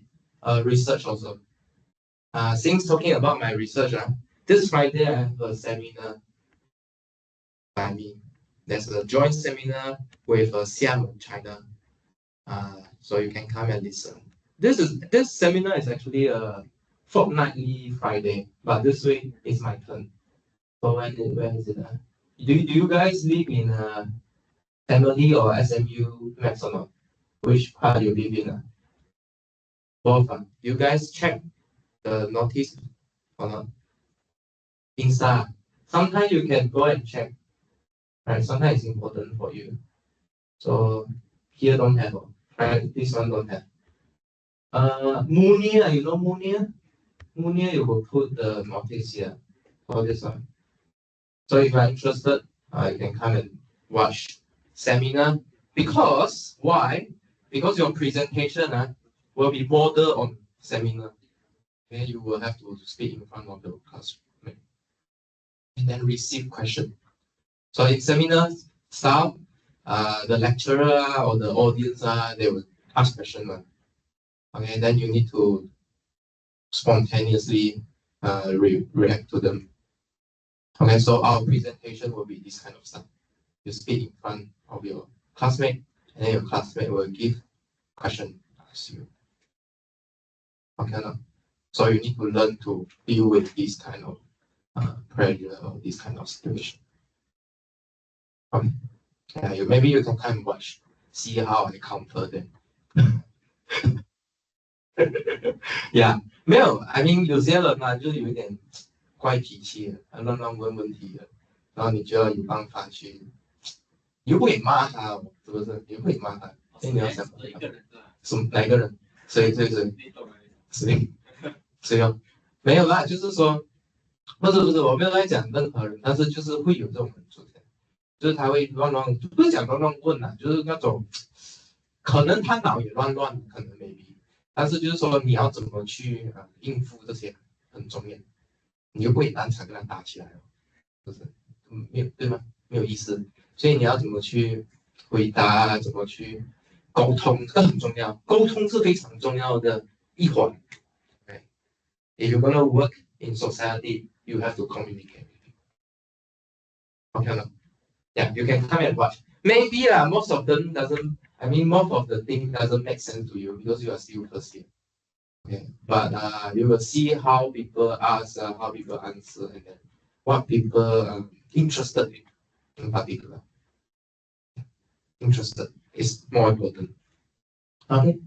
research also. Since talking about my research, this Friday I have a seminar. I mean, there's a joint seminar with Xiamen, China. So you can come and listen. This seminar is actually a fortnightly Friday, but this week is my turn. So when is it? Do you guys live in Emily or SMU Max or not? Which part you live in? Both. You guys check the notice or not? Insta. Sometimes you can go and check. Right? Sometimes it's important for you. So here don't have. Right? This one don't have. Munia, you know Munia? Munia, you will put the notice here for this one. So if you're interested, you can come and watch seminar. Because why? Because your presentation will be modeled on seminar. Okay, you will have to speak in front of the classroom and then receive question. So in seminar style, the lecturer or the audience they will ask question. Okay, then you need to spontaneously react to them. Okay, so our presentation will be this kind of stuff. You speak in front of your classmate, and then your classmate will give question ask you. Okay, no? So you need to learn to deal with this kind of pressure or this kind of situation. Okay. Maybe you can kind of watch, see how I counter them. 呀，没有，I mean 有些人嘛，就是有一点怪脾气的，他乱问问题的，然后你就要有办法去，你又不可以骂他哦，是不是？你不可以骂他，所以你要想什么哪一个人？谁谁哦？没有啦，就是说，不是，我没有在讲任何人，但是就是会有这种人出现，就是他会不是讲乱问啊，就是那种可能他脑也乱，可能 maybe，但是就是说你要怎么去应付这些很重要，你又不会当场跟他打起来哦，不是，没有对吗？没有意思，所以你要怎么去回答，怎么去沟通，这很重要，沟通是非常重要的一环。Okay? If you're gonna work in society, you have to communicate. Okay, no? Yeah, you can come and watch. Maybe most of them doesn't. I mean, most of the thing doesn't make sense to you because you are still first year. Okay, but you will see how people ask, how people answer, and then what people interested in particular. Interested is more important. Okay,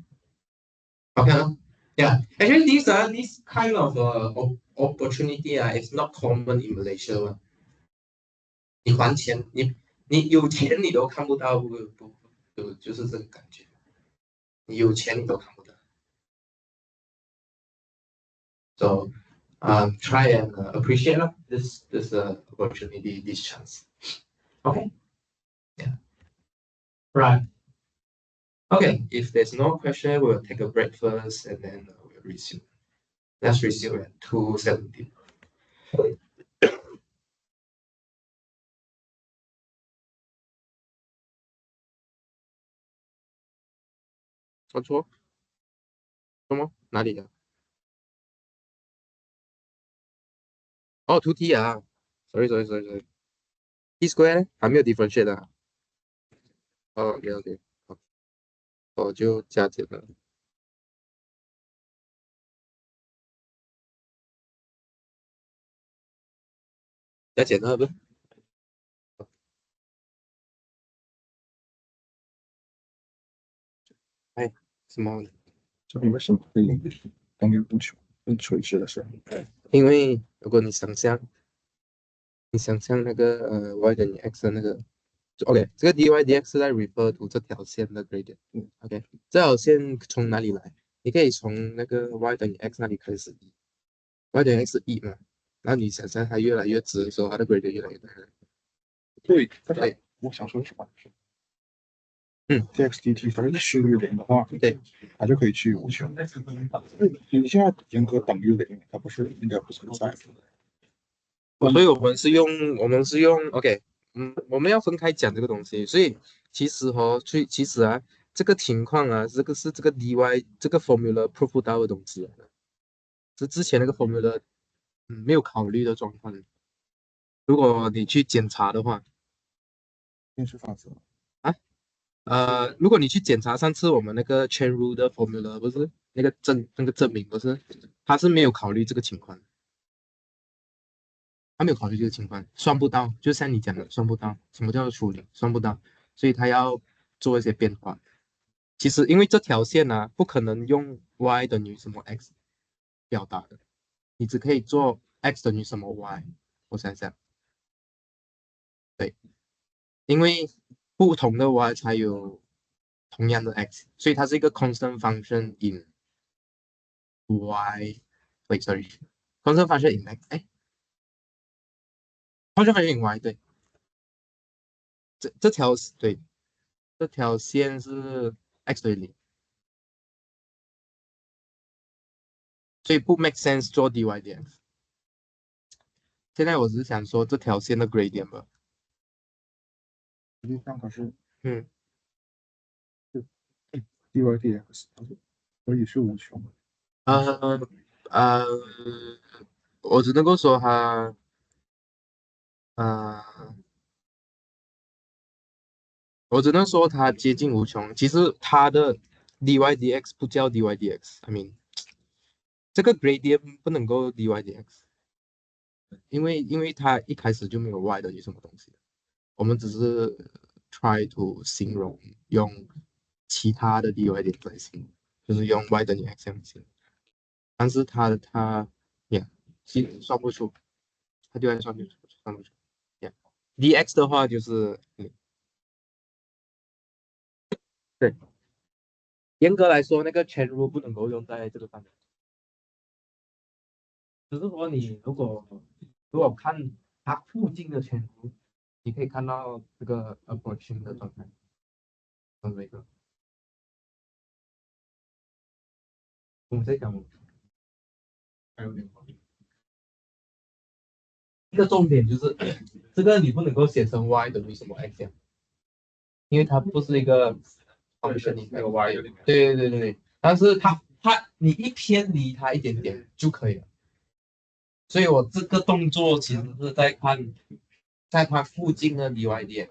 okay. Yeah, actually, this kind of opportunity is not common in Malaysia. 你还钱，你有钱你都看不到，不就是这个感觉，你有钱你都看不到。So try and appreciate this opportunity, this chance. Okay. Yeah. Right. Okay. If there's no question, we'll take a break first, and then we'll resume. Let's resume at 2:17. 我错什么？哪里的？哦，2T 啊，sorry。T square 呢还没有 differentiate 的啊。哦，OK，好，我就加减了，加减了不是？哎，什么？这里为什么会当于无穷跟垂直的时候？因为如果你想象那个y 等于 x 的那个，OK，这个 dy/dx 是在 refer to 这条线的 gradient，OK，这条线从哪里来？你可以从那个 y 等于 x 那里开始，y 等于 x 是1嘛，然后你想象它越来越直的时候，它的 gradient 越来越大。对，但是我想说什么？dx dt 它是趋于零的话，对，它就可以趋于无穷。你现在严格等于零，它不是应该不存在？所以我们是用 OK，我们要分开讲这个东西，所以其实啊，这个情况啊，这个 dy 这个 formula prove 不到的东西啊，是之前那个 formula 没有考虑的状况。如果你去检查的话电势法则。啊，如果你去检查上次我们那个 chain rule 的 formula 不是那个证明不是，它是没有考虑这个情况，他没有考虑这个情况，算不到，就像你讲的，算不到。什么叫做处理？算不到，所以他要做一些变化。其实因为这条线呢、不可能用 y 等于什么 x 表达的，你只可以做 x 等于什么 y。我想想，对，因为不同的 y 才有同样的 x，所以它是一个 constant function in y。Wait, sorry，constant function in x，哎，constant function in y，对，这条对，这条线是 x 等于零，所以不 make sense 做 dy/dx。现在我只是想说这条线的 gradient 吧。实际上它是嗯，是 dy dx，它是可以是无穷的。呃呃，我只能够说它，呃，我只能说它接近无穷。其实它的 dy/dx 不叫 dy/dx，I mean 这个 gradient 不能够 dy/dx，因为它一开始就没有 y 等于什么东西，我们只是 try to 形容用其他的 dy/dx 来形容。就是用 y 等于 x 这样子，但是它呀，其实算不出，它就来算不出呀。dx 的话就是对，严格来说，那个 chain rule 不能够用在这个上面，只是说你如果看它附近的 chain rule，你可以看到这个 approaching 的状态，这个我们在讲还有点一个重点就是这个你不能够写成 y 等于什么 x 呀，因为它不是一个 function，你没有 y 的。对对对对，但是你一偏离它一点点就可以了。所以我这个动作其实是在看，在它附近的 dy dx。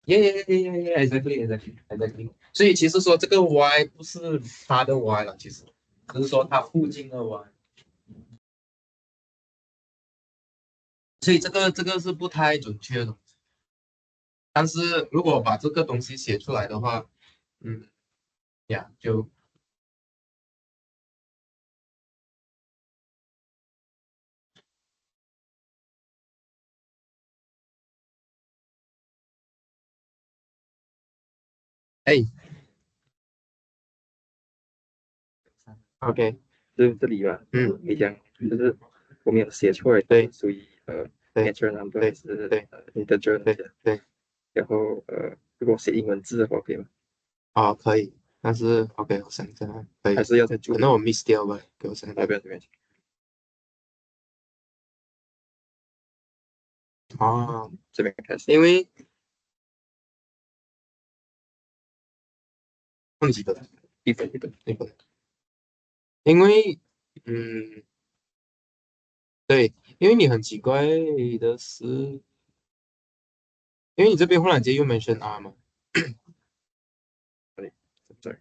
exactly。所以其实说这个 y 不是它的 y 了，其实只是说它附近的 y。所以这个是不太准确的。但是如果把这个东西写出来的话，嗯呀，就哎，OK，这里吧，你讲就是我们有写错了，对，属于对 natural number 对还是对integer 那对些，对，然后如果写英文字的话可以吗？啊，可以，但是 OK，我想一下，可以，还是要再注明？可能我 miss 掉吧，给我想一下。不要这边，啊，这边开始。因为忘记了，一分，因为对，因为你很奇怪的是，因为你这边忽然间又 mention R 嘛，对，sorry，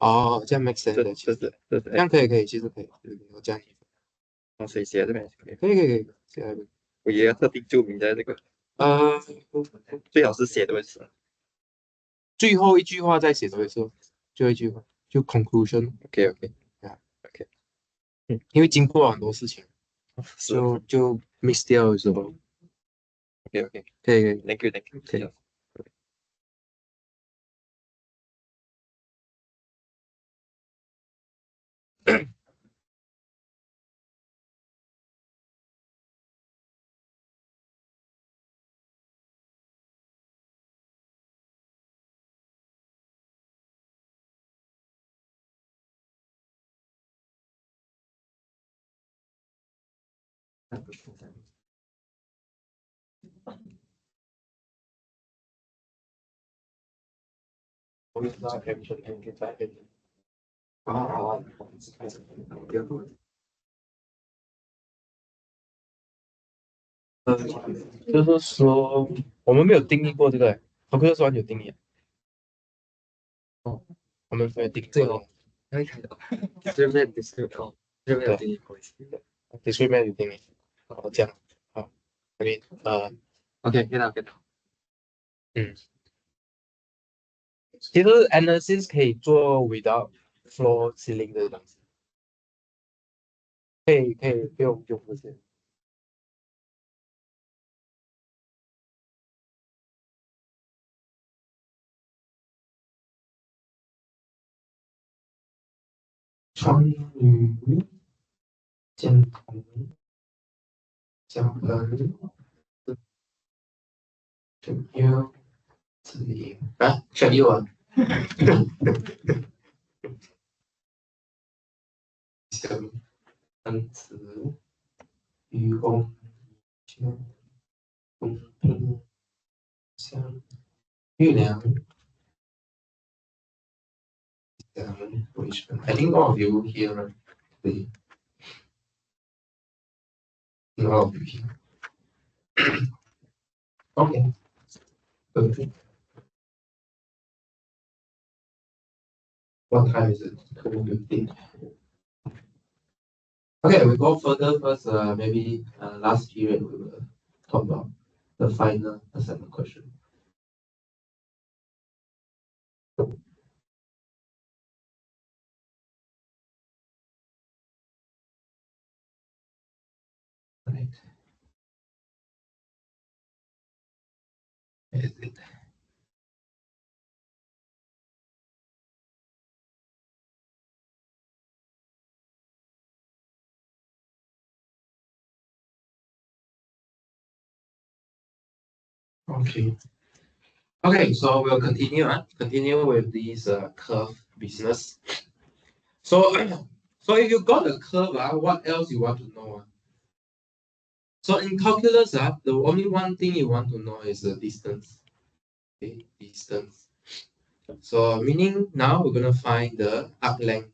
哦，这样 make sense 这的，其实这是这是 这样可以，其实可以，我这样所以写这边可以。可以，这样我也要特地注明在这个，呃，最好是写多一次。最后一句话再写多一次，最后一句话就 conclusion OK OK 啊， OK，因为经过很多事情，是就 miss 掉的时候，OK OK，可以 thank you thank you，可以。我们知道 action 可以在啊，就是说我们没有定义过这个，可不可以说有定义啊？哦，我们没有定义过哦，可以看到，这边 description 这边有定义过一次。discriminate 有定义，好，这样，好，OK，OK，看到看到。嗯，其实 analysis 可以做 without floor ceiling 的东西，可以不用这些。川渝建同江门正优子营啊，正优啊，小单词愚公圈公平相月亮为什么？I think all of you here, right? 对，all of you here. Okay, good. What time is it? 2:15. Okay, we go further first. Maybe last period we will talk about the final assignment question. Is it? Okay. Okay, so we'll continue. Continue with this curve business. So, so if you got a curve, what else you want to know? So in calculus, the only one thing you want to know is the distance. Okay, distance. So meaning now we're gonna find the arc length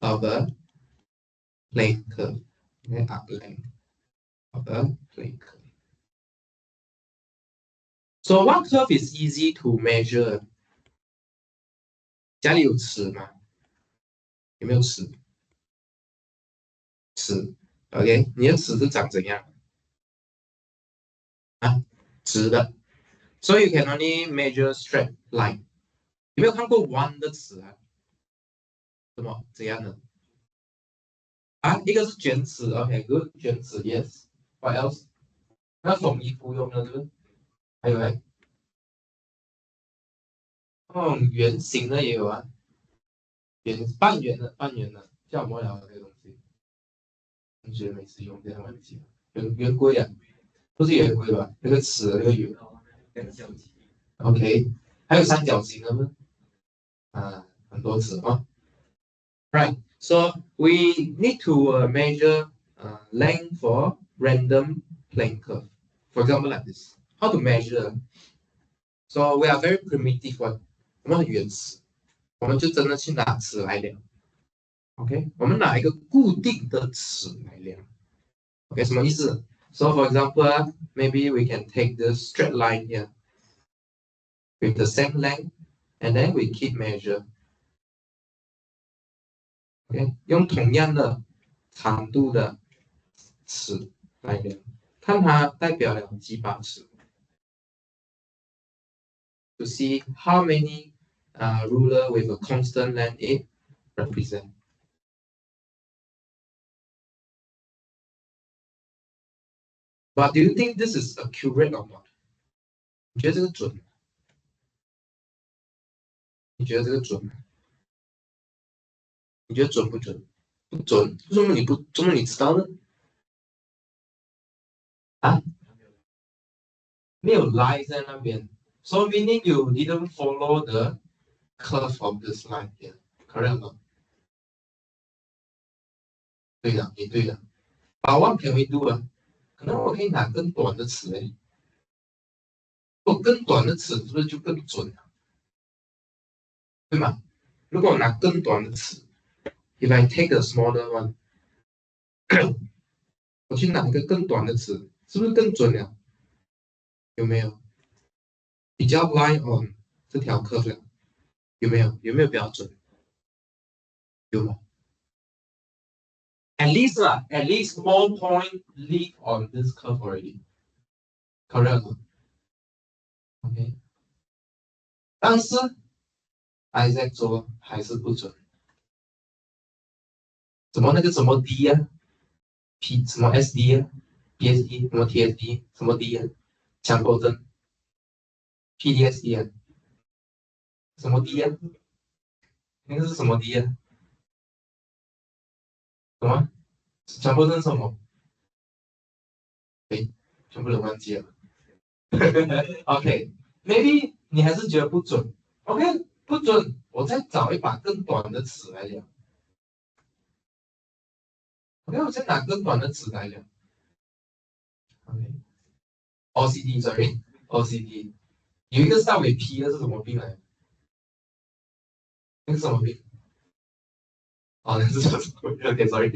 of a plane curve. Okay, arc length of a plane curve. So what curve is easy to measure? 家里有尺吗？有没有尺？尺，OK，你的尺是长怎样啊？直的。So you can only measure straight line。有没有看过弯的尺啊？什么怎样的？啊，一个是卷尺，OK，good，卷尺，yes。What else？那缝衣服用的，对不对？还有嘞，圆形的也有啊，半圆的，半圆的，叫什么了这个东西？同学每次用，这样忘记了。圆规啊，不是圆规吧？那个尺的那个圆。OK，还有三角形的吗？啊，很多尺啊。Right. So we need to measure length for random plane curve. For example, like this. How to measure? So we are very primitive one. 我们很原始，我们就真的去拿尺来量。OK，我们拿一个固定的尺来量。OK，什么意思？So for example, maybe we can take this straight line here with the same length, and then we keep measure. OK，用同样的长度的尺来量，看它代表了几把尺。To see how many ruler with a constant length it represent. But do you think this is accurate or not? 你觉得这个准？你觉得这个准吗？你觉得准不准？不准，为什么你不？怎么你知道呢？啊，没有 line 在那边，so meaning you didn't follow the curve of this line here, correct 吗？对的，你对的。But what can we do 啊？可能我可以拿更短的尺诶，如果更短的尺是不是就更准了？对吗？如果我拿更短的尺，if I take a smaller one，我去拿一个更短的尺，是不是更准了？有没有？比较 line on 这条 curve 了，有没有？有没有比较准？有吗？At least at least more point leave on this curve already. Correct. OK，但是 Isaac 说还是不准。怎么那个什么 D 啊？P 什么 SD 啊？PSD 什么 TSD 什么 D 啊？强迫症 PDSD 啊？什么 D 啊？那个是什么 D 啊？什么？强迫症什么？诶，全部都忘记了。OK，maybe 你还是觉得不准。OK，不准，我再找一把更短的尺来量。OK，我再拿更短的尺来量。OK，OCD，sorry，OCD，有一个稍微 P 的是什么病来？那是什么病？哦，那是什么？OK，sorry。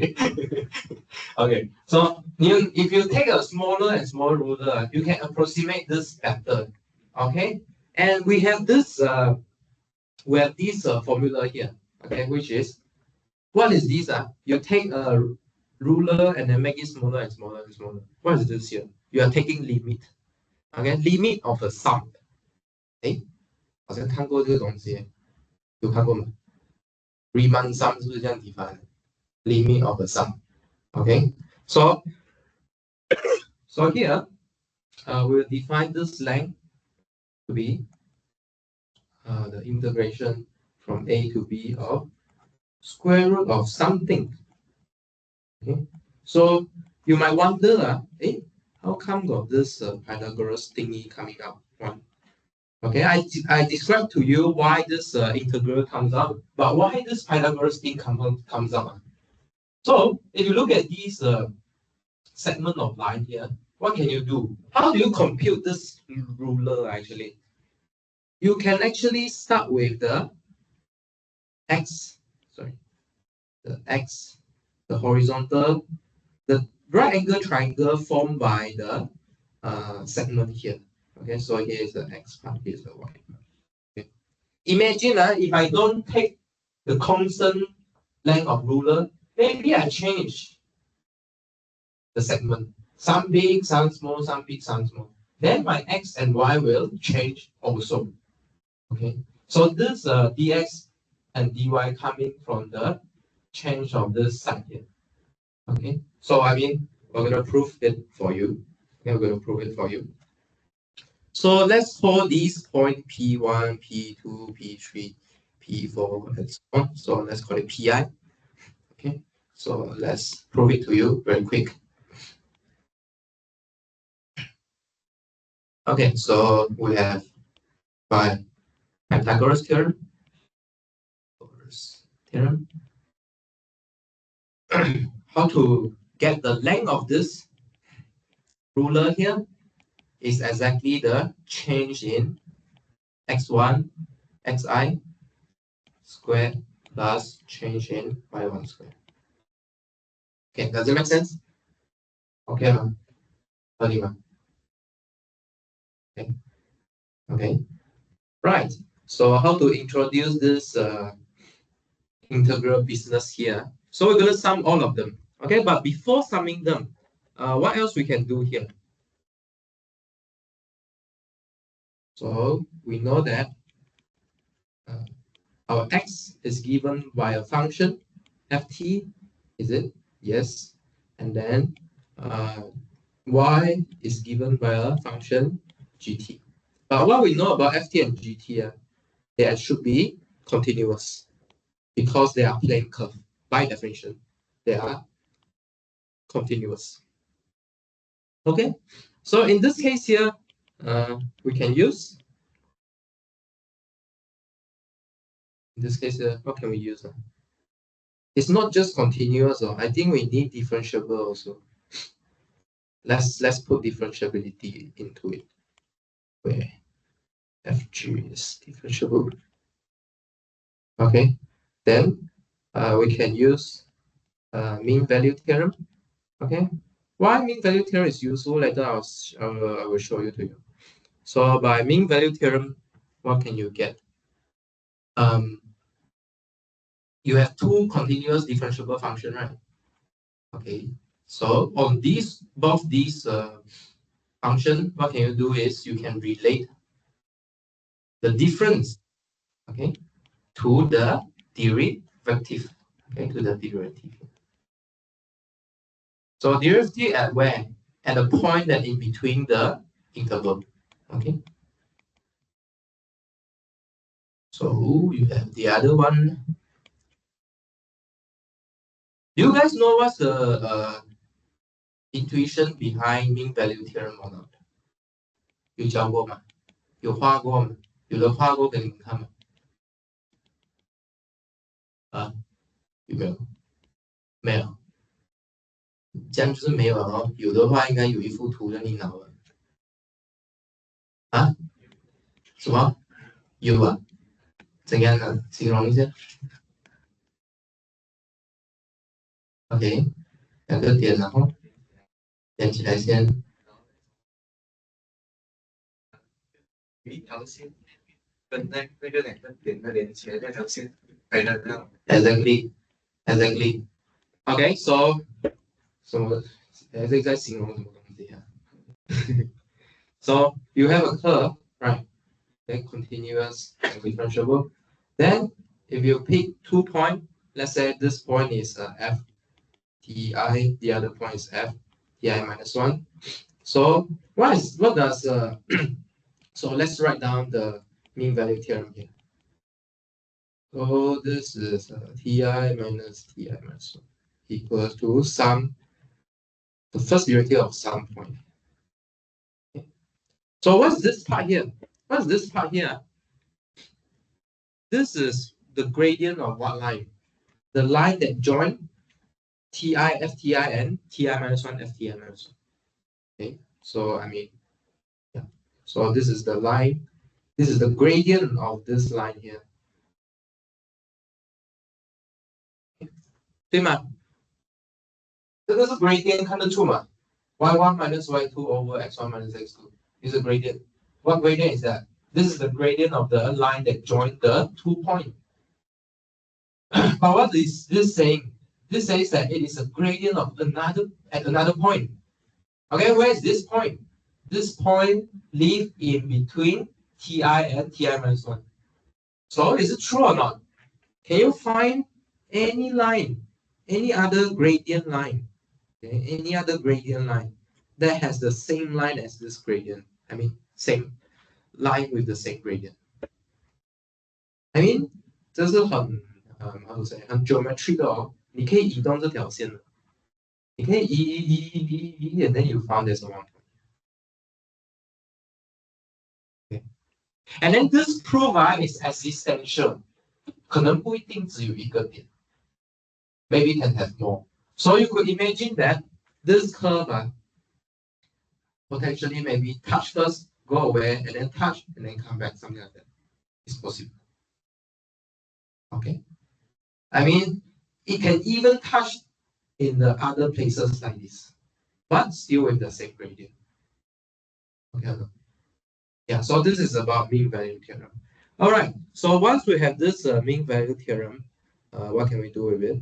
OK，so if you take a smaller and smaller ruler, you can approximate this better. Okay, and we have this formula here. Okay, which is what is this? You take a ruler and then make it smaller and smaller and smaller. What is this here? You are taking limit. Okay, limit of a sum. 诶，好像看过这个东西，有看过吗？Riemann sum 是不是这样 define？Limit of a sum. Okay, so here we'll define this length to be the integration from a to b of square root of something. Okay, so you might wonder, how come got this Pythagoras thingy coming up? One. Okay, I described to you why this integral comes up, but why this Pythagoras thing comes up? So if you look at these segment of line here, what can you do? How do you compute this ruler actually? You can actually start with the x, sorry, the horizontal, the right angle triangle formed by the segment here. Okay, so here is the x part, here is the y part. Okay. Imagine if I don't take the constant length of ruler, maybe I change the segment. Some big, some small, some big, some small. Then my x and y will change also. Okay, so this dx and dy coming from the change of this side here. Okay, so I mean, we're going to prove it for you. Okay, we're going to prove it for you. So let's call these point P1, P2, P3, P4, and so on. So let's call it Pi. Okay, so let's prove it to you very quick. Okay, so we have by Pythagoras theorem. How to get the length of this ruler here is exactly the change in x1, xi squared plus change in y1 squared. Okay, does it make sense? Okay, ma'am. Okay. Okay. Right. So how to introduce this integral business here? So we're gonna sum all of them. Okay, but before summing them, what else we can do here? So we know that our x is given by a function ft, is it? Yes. And then y is given by a function gt. But what we know about ft and gt, they should be continuous because they are plane curve. By definition, they are continuous. Okay, so in this case here, we can use, in this case here, what can we use? It's not just continuous, I think we need differentiable also. Let's put differentiability into it, where fg is differentiable. Okay, then we can use mean value theorem. Okay, why mean value theorem is useful? Later I will show you to you. So by mean value theorem, what can you get? You have two continuous differentiable function, right? Okay, so on both these function, what can you do is you can relate the difference, okay, to the derivative, okay, to the derivative. So derivative at where? At a point that in between the interval, okay. So you have the other one. Do you guys know what's the intuition behind mean value theorem or not? 有教过吗？有画过吗？有的画过给你们看吗？啊，有没有？没有，这样就是没有哦。有的话应该有一幅图在你脑了。啊？什么？有啊？怎样的？形容一下。OK，两个点，然后连起来先。一条线跟那个两个点的连起来那条线，对的，这样。Exactly. Okay, so 什么？这个在形容什么东西啊？So you have a curve, right? Okay, continuous and differentiable. Then if you pick 2 points, let's say this point is f ti, the other point is f ti minus 1. So what does So let's write down the mean value theorem here. So this is Ti minus Ti minus 1 equals to sum, the first derivative of some point. Okay. So what's this part here? What's this part here? This is the gradient of what line? The line that join Ti Fti and Ti minus 1 Fti minus 1. Okay, so I mean, yeah. So this is the line. This is the gradient of this line here. 对吗？这个是 gradient 看得出吗？ y1 minus y2 over x1 minus x2 is a gradient. What gradient is that? This is the gradient of the line that join the 2 points. But what is this saying? This says that it is a gradient of another point. Okay, where is this point? This point live in between Ti and Ti minus 1. So is it true or not? Can you find any line, any other gradient line, okay, any other gradient line that has the same line as this gradient? I mean, same line with the same gradient. I mean, 这是很how to say 很 geometric 的哦，你可以移动这条线的，你可以移 and then you found this one. Okay. And then this proof is existential. 可能不一定只有一个点。Maybe can have more. So you could imagine that this curve potentially maybe touch first, go away, and then touch, and then come back, something like that. It's possible. Okay. I mean, it can even touch in the other places like this, but still with the same gradient. Okay. Yeah, so this is about mean value theorem. All right, so once we have this mean value theorem, what can we do with it?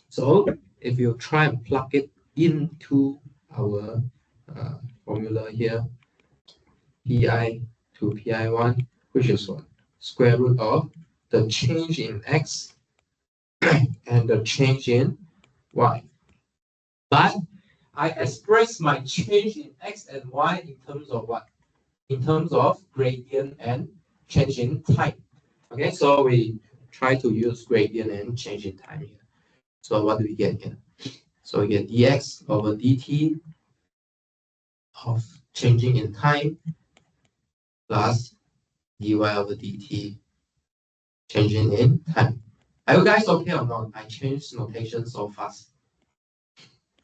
So if you try and plug it into our formula here, pi to pi1, which is what? Square root of the change in x and the change in y. But I express my change in x and y in terms of what? In terms of gradient and change in time. Okay, so we try to use gradient and change in time here. So what do we get here? So we get dx over dt of changing in time plus dy over dt changing in time. Are you guys okay or not? I changed notation so fast.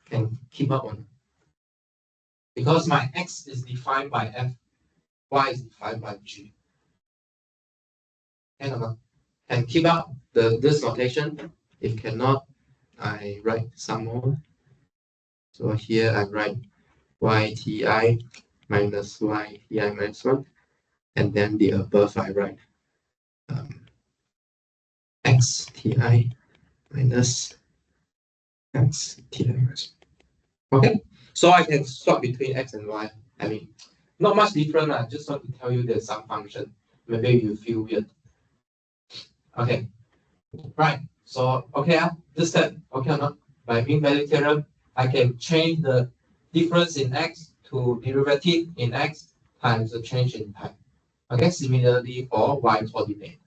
Can keep up on. Because my x is defined by f, y is defined by g. Can keep up this notation. If cannot, I write some more. So here I write yti minus yti minus 1, and then the above I write xti minus xti minus 1. Okay, so I can swap between x and y. I mean, not much different. I just want to tell you there's some function. Maybe you feel weird. Okay, right. So okay, this step okay or not? By mean value theorem, I can change the difference in x to derivative in x times the change in time. Okay, similarly for y coordinate.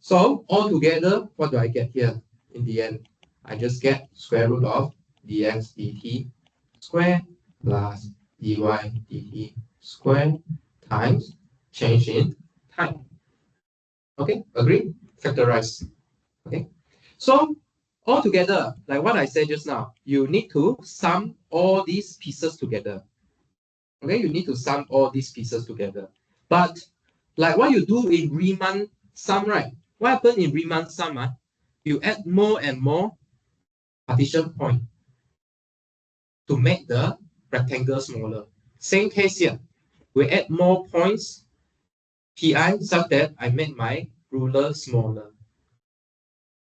So altogether, what do I get here? In the end, I just get square root of dx dt square plus dy dt square times change in time. Okay, agree? Factorize. Okay, so altogether, like what I said just now, you need to sum all these pieces together. Okay, you need to sum all these pieces together. But like what you do in Riemann sum, right? What happened in Riemann sum? You add more and more partition point to make the rectangle smaller. Same case here. We add more points pi such that I make my ruler smaller.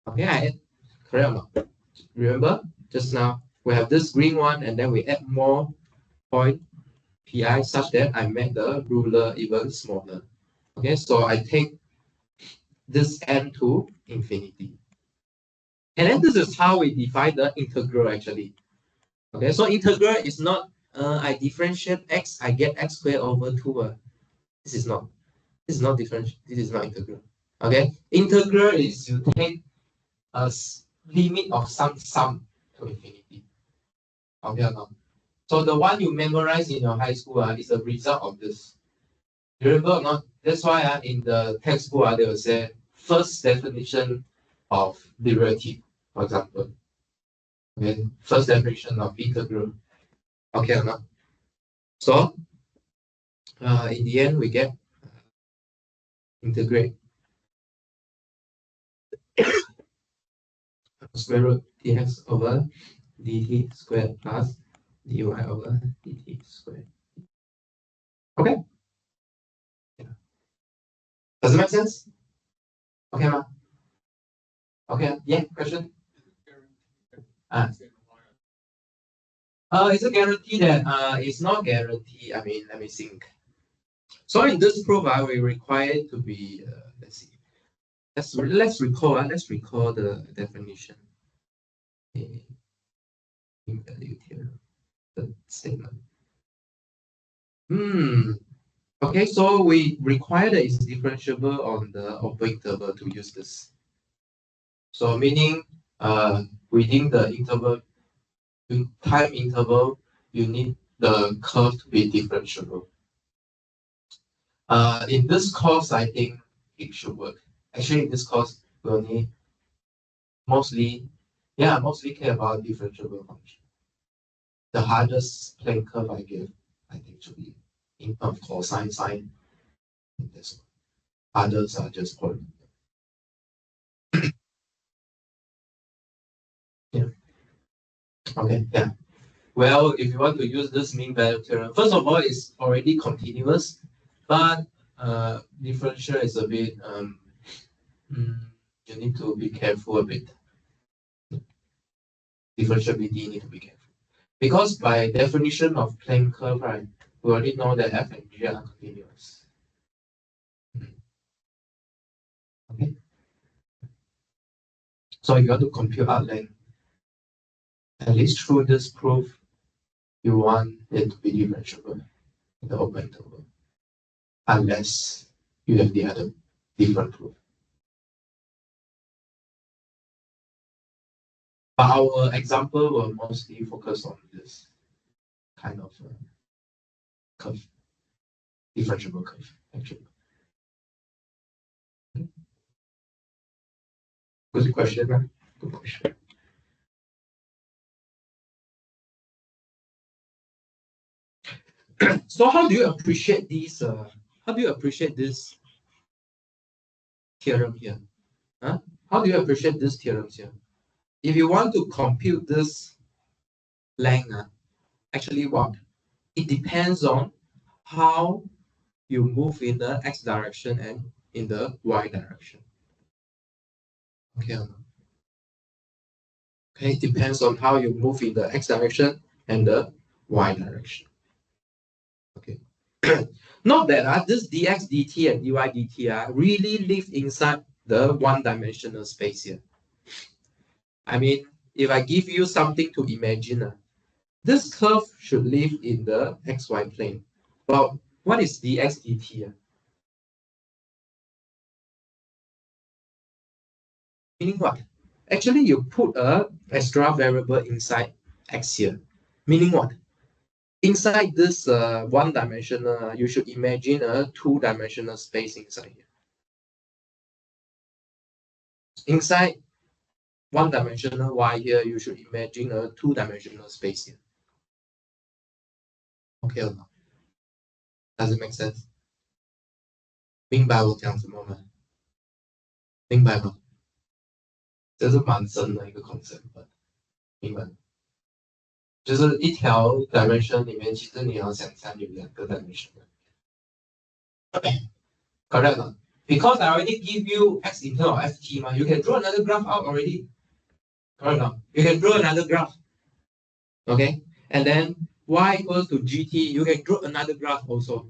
Okay, I add, correct or not? Remember, just now we have this green one, and then we add more point pi such that I make the ruler even smaller. Okay, so I take this n to infinity. And then this is how we define the integral actually. Okay, so integral is not I differentiate x, I get x squared over 2. This is not. This is not differential. This is not integral. Okay? Integral is you take a limit of some sum to infinity. Okay or not? So the one you memorize in your high school is a result of this. You remember or not? That's why in the textbook they will say first definition of derivative, for example. Okay, first definition of integral. Okay or not? So in the end we get integrate square root dx over dt squared plus dy over dt squared. Okay? Yeah. Does it make sense? Okay, ma? Okay, yeah, question? It's a guarantee that it's not guarantee. I mean, let me think. So in this proof, we require to be let's see. Let's recall the definition. Value theorem, the statement. Okay, so we require that it's differentiable on the open interval to use this. So meaning within the interval, time interval, you need the curve to be differentiable. In this course, I think it should work. Actually, in this course, we only mostly care about differentiable function. The hardest plane curve I give, I think, should be in terms of cosine, sine, and this one. Others are just polynomial. Yeah. Okay. Yeah. Well, if you want to use this mean value theorem, first of all, it's already continuous, but differential is a bit you need to be careful a bit. Differentiability you need to be careful. Because by definition of plane curve, right, we already know that f and g are continuous. Okay. So if you want to compute arc length, at least through this proof, you want it to be differentiable in the open interval. Unless you have the other different proof. But our example will mostly focus on this kind of curve, differentiable curve, actually. Good question, right? Good question. So how do you appreciate these? How do you appreciate this theorem here? Huh? How do you appreciate this theorem here? If you want to compute this length, actually what? It depends on how you move in the x direction and in the y direction. Okay. Okay, it depends on how you move in the x direction and the y direction. Okay. Not that this dx dt and dy dt really live inside the one-dimensional space here. I mean, if I give you something to imagine, this curve should live in the xy plane. But what is dx dt? Meaning what? Actually, you put a extra variable inside x here. Meaning what? Inside this one-dimensional, you should imagine a two-dimensional space inside here. Inside one-dimensional y here, you should imagine a two-dimensional space here. Okay or not? Does it make sense? 明白我讲什么吗？明白吗？这是蛮深的一个 concept，明白？就是一条 dimension 里面，其实你要想象有两个 dimension。Correct 吗？ Because I already give you x in terms of ft 嘛 you can draw another graph out already. Correct now. You can draw another graph. Okay. And then y equals to gt, you can draw another graph also.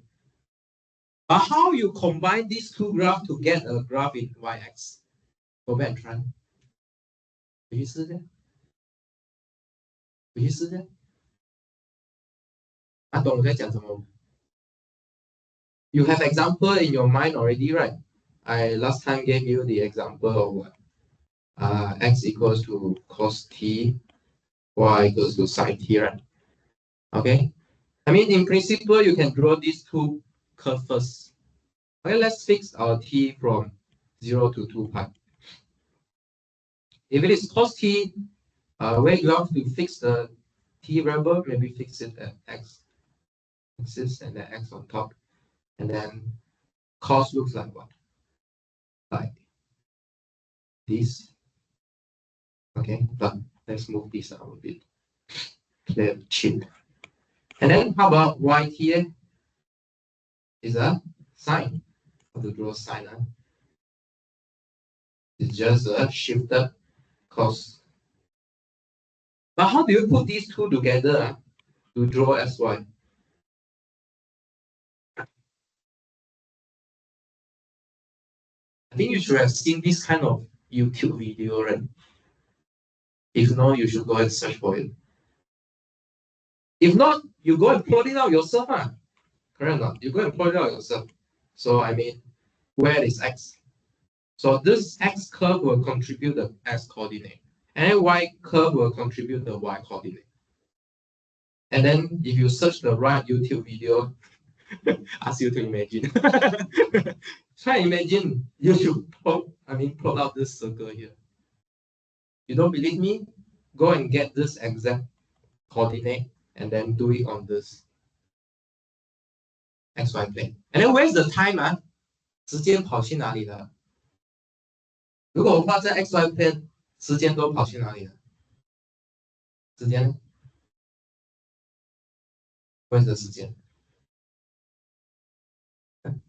But how you combine these two graphs to get a graph in yx? Go back and try. 有意思的？有意思的？懂我在讲什么 You have example in your mind already, right? I last time gave you the example of what? X equals to cos t, y equals to sin t, right? Okay. I mean, in principle, you can draw these two curves first. Okay, let's fix our t from 0 to 2 pi. If it is cos t, where you have to fix the t variable, maybe fix it at x axis and then x on top. And then cos looks like what? Like this. Okay, but let's move this out a bit. Clear cheap. And then how about yt is a sine. How to draw sine? It's just a shifted cos. But how do you put these two together to draw sy? I think you should have seen this kind of YouTube video, right? If not, you should go and search for it. If not, you go and plot it out yourself. Correct or not? You go and plot it out yourself. So I mean, where is x? So this x curve will contribute the x coordinate, and then y curve will contribute the y coordinate. And then if you search the right YouTube video, ask you to imagine. Try imagine you should plot out this circle here. You don't believe me? Go and get this exact coordinate and then do it on this xy plane. And then where's the time 时间跑去哪里了？如果我画在 xy plane，时间都跑去哪里了？时间呢？Where's the 时间？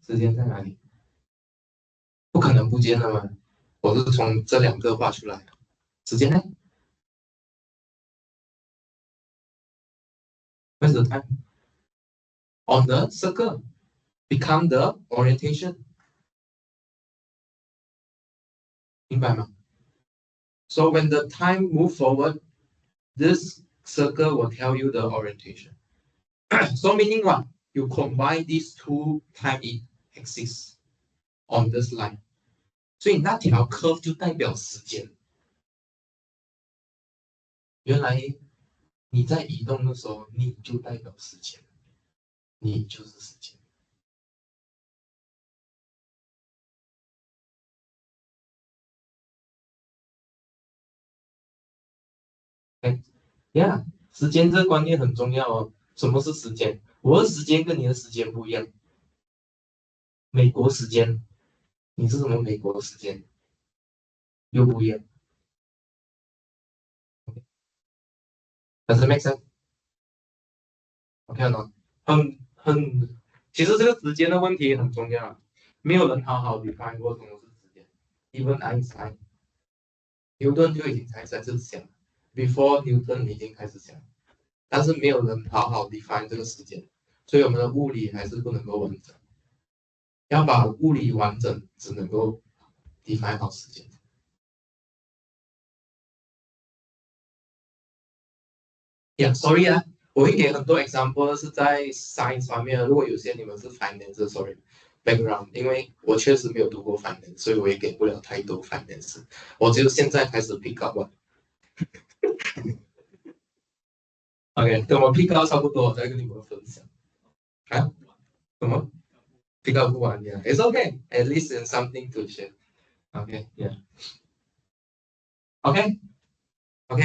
时间在哪里？不可能不见了嘛！我是从这两个画出来的。时间呢？Where's the time? On the circle, become the orientation. 明白吗？ So when the time move forward, this circle will tell you the orientation. So meaning what? You combine these two time axes on this line. 所以那条 curve 就代表时间。原来你在移动的时候，你就代表时间，你就是时间。Yeah， 时间这个观念很重要哦。什么是时间？我的时间跟你的时间不一样。美国时间，你是什么美国的时间？又不一样。Does it make sense? OK 了，其实这个时间的问题很重要，没有人好好 define 过什么是时间。Even Einstein，牛顿就已经开始想 ，before 牛顿已经开始想，但是没有人好好 define 这个时间，所以我们的物理还是不能够完整。要把物理完整，只能够 define 好时间。sorry 我会给很多 example 是在 science 方面，如果有些你们是 finance，sorry background， 因为我确实没有读过 finance， 所以我也给不了太多 finance， 我只有现在开始 pick up 了。OK， 等我 pick up 差不多，我再跟你们分享。什么 pick up 不完呀 ？It's okay, at least there's something to share. OK, yeah. OK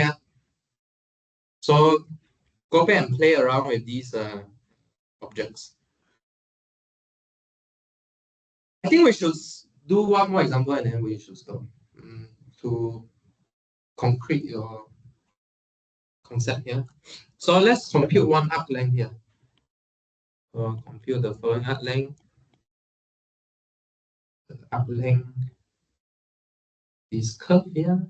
啊。So go back and play around with these objects. I think we should do one more example and then we should stop to concrete your concept here. So let's compute one arc length here. Compute the following arc length. The arc length is curve here.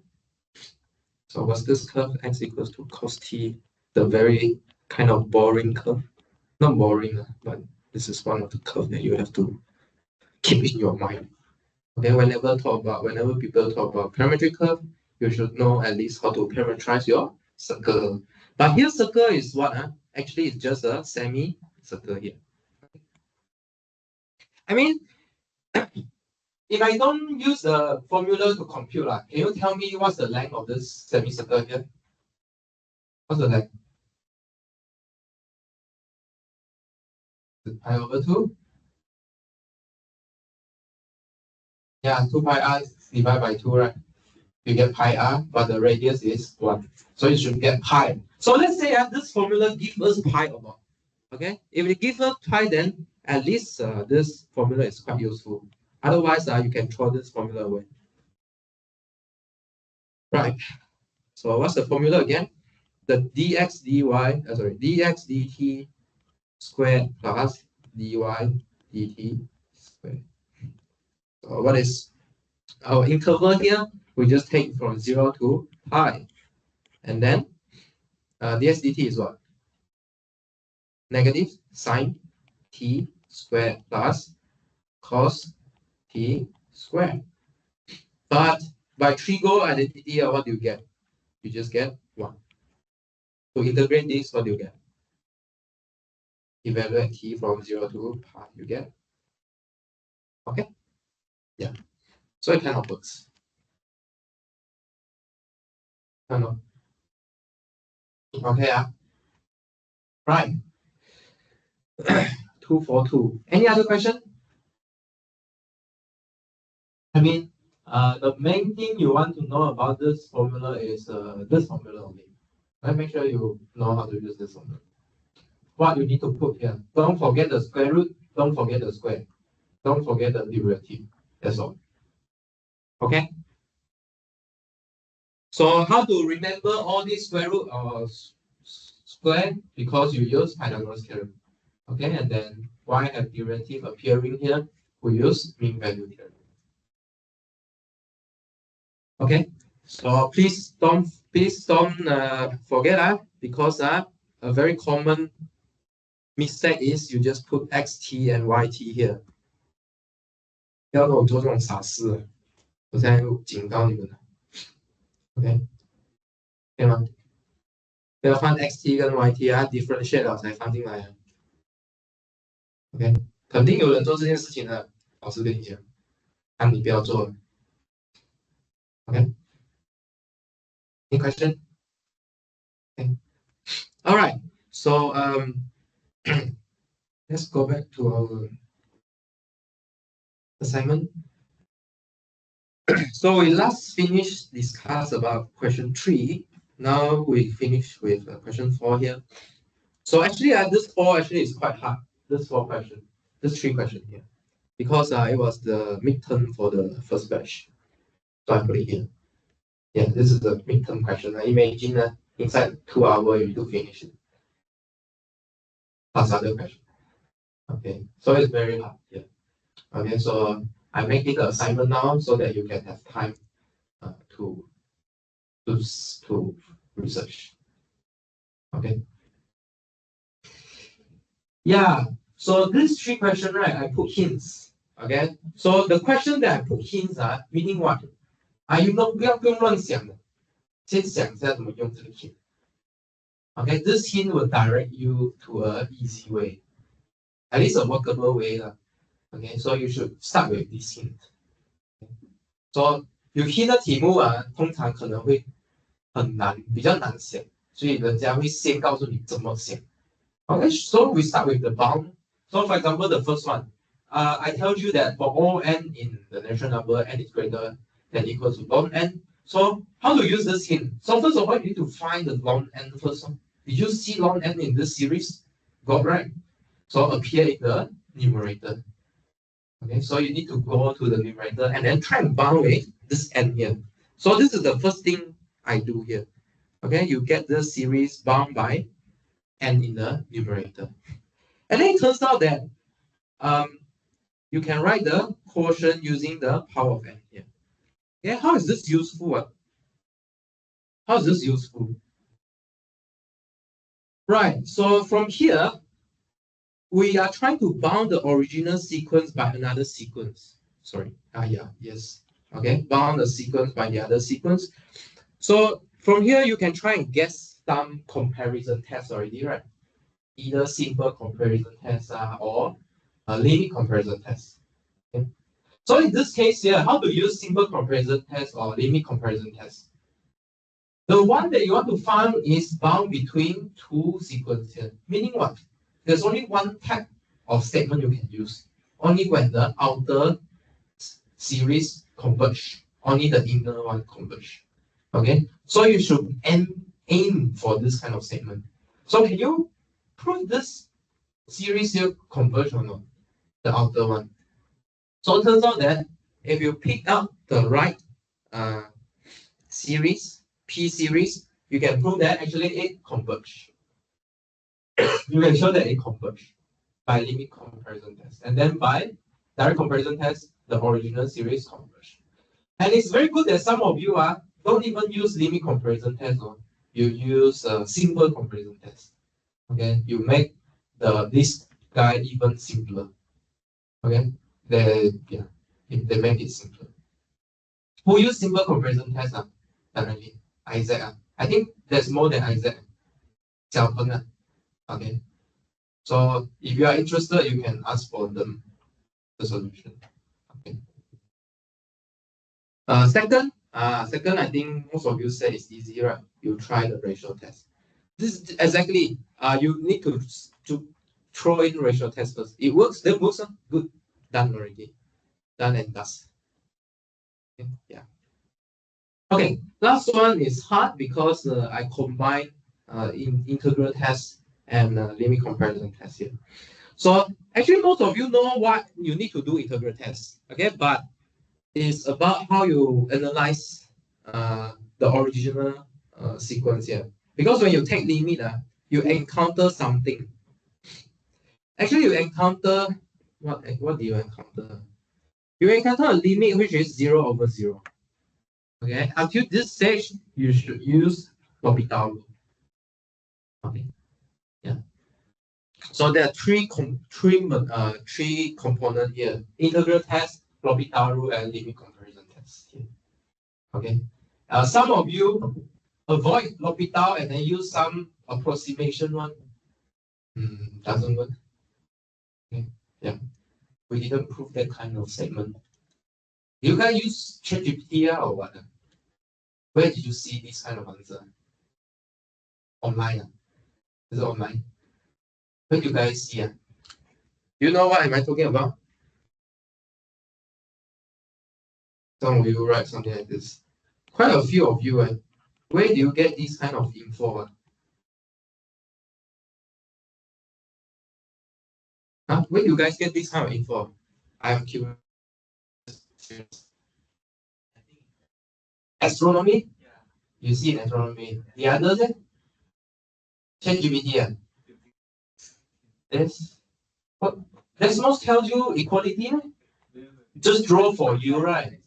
So what's this curve? X equals to cos t, the very kind of boring curve. Not boring, but this is one of the curves that you have to keep in your mind. Okay, whenever people talk about parametric curve, you should know at least how to parameterize your circle. But here circle is what? actually it's just a semicircle here. I mean, if I don't use the formula to compute, can you tell me what's the length of this semicircle here? What's the length? Pi over 2? Yeah, 2 pi r divided by 2, right? You get pi r, but the radius is 1. So you should get pi. So let's say this formula gives us pi or not. Okay? If it gives us pi, then at least this formula is quite useful. Otherwise, you can throw this formula away. Right. So what's the formula again? The dx dt squared plus dy dt squared. So what is our interval here? We just take from 0 to pi. And then dx dt is what? Negative sine t squared plus cos t squared. But by trigo identity, what do you get? You just get 1. To integrate this, what do you get? Evaluate t from 0 to pi, you get. Okay? Yeah. So it kind of works. Kind of. Okay. Right. 242. Any other question? I mean, the main thing you want to know about this formula is this formula only. Right? Make sure you know how to use this formula. What you need to put here. Don't forget the square root. Don't forget the square. Don't forget the derivative. That's all. Okay? So how to remember all these square root or square? Because you use Pythagoras theorem. Okay, and then y have derivative appearing here, we use mean value theorem. Okay, so please don't forget because a very common mistake is you just put xt and yt here. 不要跟我做这种傻事，我现在警告你们了。OK， 对吗？不要放 xt 跟 yt differentiate 了才放进来啊。OK， 肯定有人做这件事情的，老师跟你讲，但你不要做了。OK， any question? Okay. All right. So let's go back to our assignment. So we last finished discuss about question 3. Now we finish with question 4 here. So actually, this 4 actually is quite hard. This 4 question, this 3 question here, because it was the midterm for the first batch. So I put it here. Yeah, this is the midterm question. Imagine inside 2 hours you need to finish it. Plus other question. Okay, so it's very hard. Yeah. Okay, so I make it an assignment now so that you can have time to research. Okay. Yeah. So this 3 questions, right? I put hints. Okay. So the question that I put hints meaning what? You know 不用乱想的，先想一下怎么用这个 hint. Okay, this hint will direct you to an easy way, at least a workable way. Okay, so you should start with this hint. So 有 hint 的题目通常可能会很难，比较难想，所以人家会先告诉你怎么想。Okay, so we start with the bound. So for example, the first one, I tell you that for all n in the natural number, n is greater than equal to ln n. So how to use this hint? So first of all, you need to find the ln n first. Did you see ln n in this series? Got right. So appear in the numerator. Okay, so you need to go to the numerator and then try and bound with this n here. So this is the first thing I do here. Okay, you get the series bound by n in the numerator. And then it turns out that you can write the quotient using the power of n here. Okay, how is this useful? How is this useful? Right, so from here, we are trying to bound the original sequence by another sequence. Sorry, yes. Okay, bound the sequence by the other sequence. So from here, you can try and guess some comparison test already, right? either simple comparison test or a limit comparison test. Okay? So in this case here, how to use simple comparison test or limit comparison test? The one that you want to find is bound between two sequences, meaning what? There's only one type of statement you can use, only when the outer series converge, only the inner one converge. Okay, so you should aim for this kind of statement. So can you prove this series here converge or not? The outer one. So it turns out that if you pick up the right uh, series, P series, you can prove that actually it converge. You can show that it converge by limit comparison test. And then by direct comparison test, the original series converge. And it's very good that some of you don't even use limit comparison test, or you use a simple comparison test. Okay, you make this guy even simpler. Okay, they make it simpler. Who use simple comparison test? Directly, Isaac. I think there's more than Isaac. Xiaopeng. Okay, so if you are interested, you can ask for them the solution. Okay. Second, I think most of you said it's easy, right? You try the ratio test. This is exactly. You need to throw in ratio test first. It works. That works. Good. Done already. Done and dust. Okay, yeah. Okay. Last one is hard because I combine integral test and limit comparison test here. So actually, most of you know what you need to do integral test. Okay, but it's about how you analyze the original sequence here. Because when you take limit, you encounter something. Actually, you encounter what do you encounter? You encounter a limit which is 0/0. Okay, until this stage, you should use L'Hopital rule. Okay, yeah. So there are three component here: integral test, L'Hopital rule, and limit comparison test. Here. Okay. Some of you avoid L'Hopital and then use some approximation one. Doesn't work. Okay. Yeah. We didn't prove that kind of statement. You guys use ChatGPT or what? Where did you see this kind of answer? Online. Is it online? Where do you guys see? You know what am I talking about? Some of you write something like this. Quite a few of you. Where do you get this kind of info? Where do you guys get this kind of info? I'm curious. Astronomy? You see in astronomy. The others? ChatGPT. This. What? Desmos tells you equality? Just draw for you, right?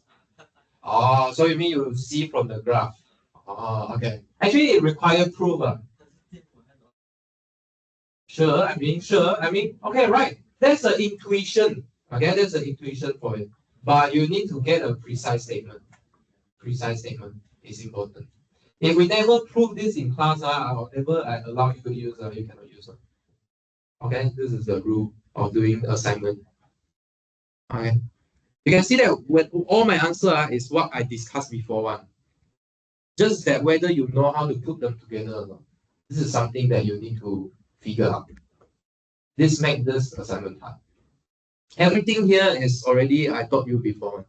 Oh, so you mean you see from the graph? Oh, okay. Actually, it requires proof. Sure. Okay, right. That's an intuition. Okay, that's an intuition for it. But you need to get a precise statement. Precise statement is important. If we never prove this in class, or never I allow you to use, you cannot use it. Okay, this is the rule of doing assignment. Okay, you can see that when all my answer is what I discussed before one. Just that whether you know how to put them together or not. This is something that you need to figure out. This makes this assignment hard. Everything here is already I taught you before.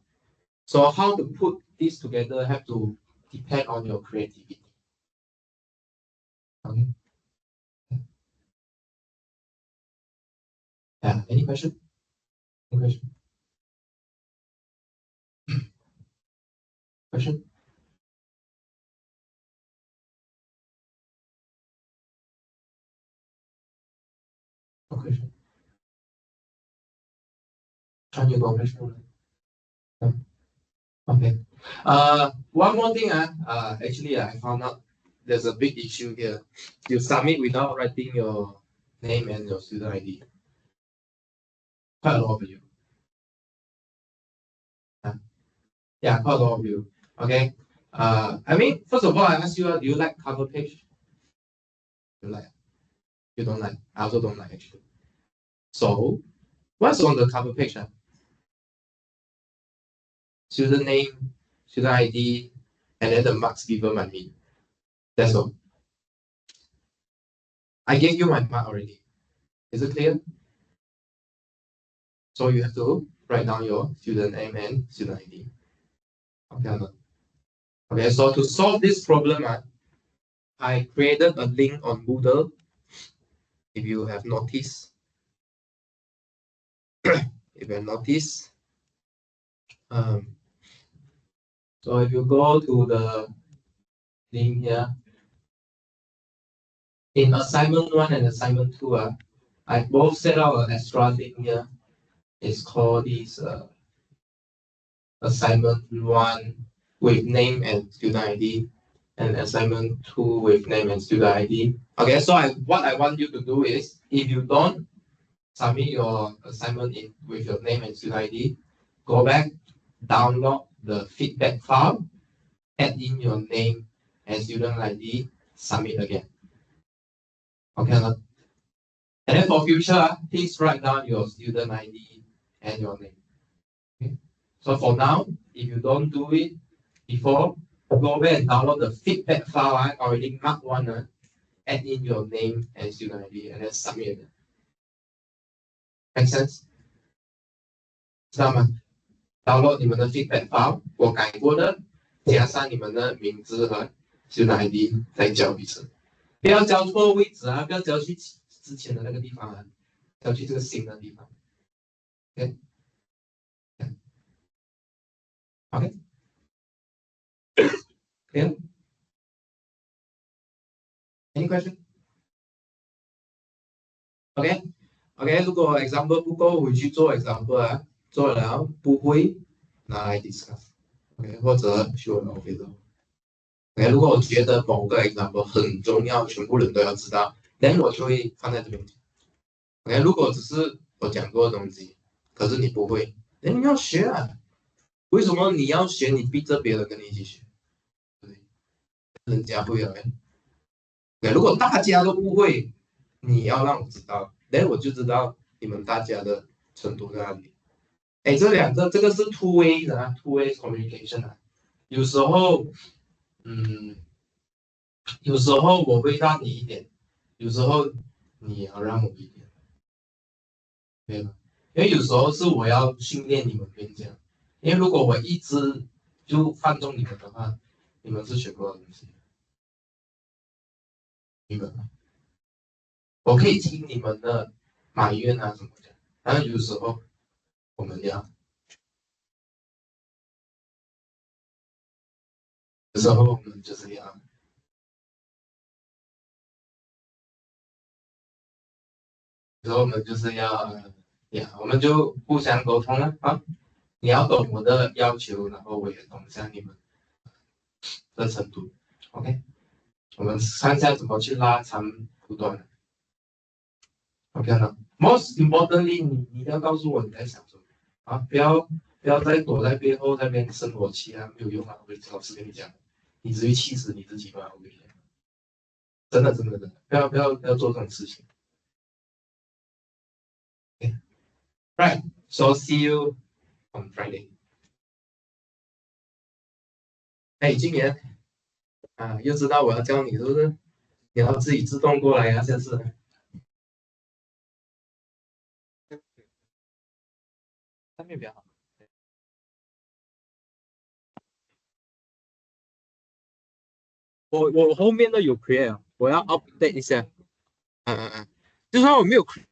So how to put this together have to depend on your creativity. Okay. Yeah. Any question? Any question? Question? No question. Trying to go question. No. Okay. One more thing. Actually, I found out there's a big issue here. You submit without writing your name and your student ID. Quite a lot of you. Yeah, quite a lot of you. Okay. I mean, first of all, I ask you, do you like cover page? You like? You don't like. I also don't like actually. So what's on the cover page? Student name, student ID, and then the marks given by me. That's all. I gave you my mark already. Is it clear? So you have to write down your student name and student ID. Okay. Okay, so to solve this problem, I created a link on Moodle. If you have noticed, so if you go to the link here, in assignment 1 and assignment 2, I both set out an extra link here. It's called this assignment 1 with name and student ID, and assignment 2 with name and student ID. Okay, so what I want you to do is, if you don't submit your assignment with your name and student ID, go back, download the feedback file, add in your name and student ID, submit again. Okay, and then for future, please write down your student ID and your name. Okay? So for now, if you don't do it before, go back and download the feedback file. I already marked one, add in your name and student ID, and then submit again. Make sense? 知道吗？download 你们的 feedback file，我改过的，加上你们的名字和 student ID，再交一次。不要交错位置啊！不要交去之前的那个地方啊，交去这个新的地方。OK， OK， clear？ Any question？ OK， 如果 example 不够，回去做 example 啊，做了不会拿来 discuss。OK， 或者去我的 office。OK， 如果我觉得某个 example 很重要，全部人都要知道， then 我就会放在这边。OK， 如果只是我讲过的东西，可是你不会， then 你要学啊。为什么你要学？你逼着别人跟你一起学，对，人家会了。对，如果大家都不会，你要让我知道， then 我就知道你们大家的程度在哪里。哎，这两个，这个是 two way 的啊 ，two way communication 啊。有时候，有时候我会让你一点，有时候你也要让我一点，对吗？因为有时候是我要训练你们变这样。因为如果我一直就放纵你们的话，你们是学不到东西的，明白吗？我可以听你们的埋怨啊什么的，但是有时候我们要，有时候我们就是要，有时候我们就是要，我们就互相沟通了啊。你要懂我的要求，然后我也懂像你们的程度。OK， 我们看一下怎么去拉长不断。OK 了 ，Most importantly， 你要告诉我你在想什么啊！不要再躲在背后那边生火气啊，没有用啊！我老师跟你讲，你只会气死你自己吧！我跟你讲，真的，不要做这种事情。Okay. Right, so see you on Friday. 哎，今年啊，又知道我要教你是不是？你要自己自动过来啊，下次。上面比较好。我后面的有 create， 我要 update 一下。就是说我没有 create。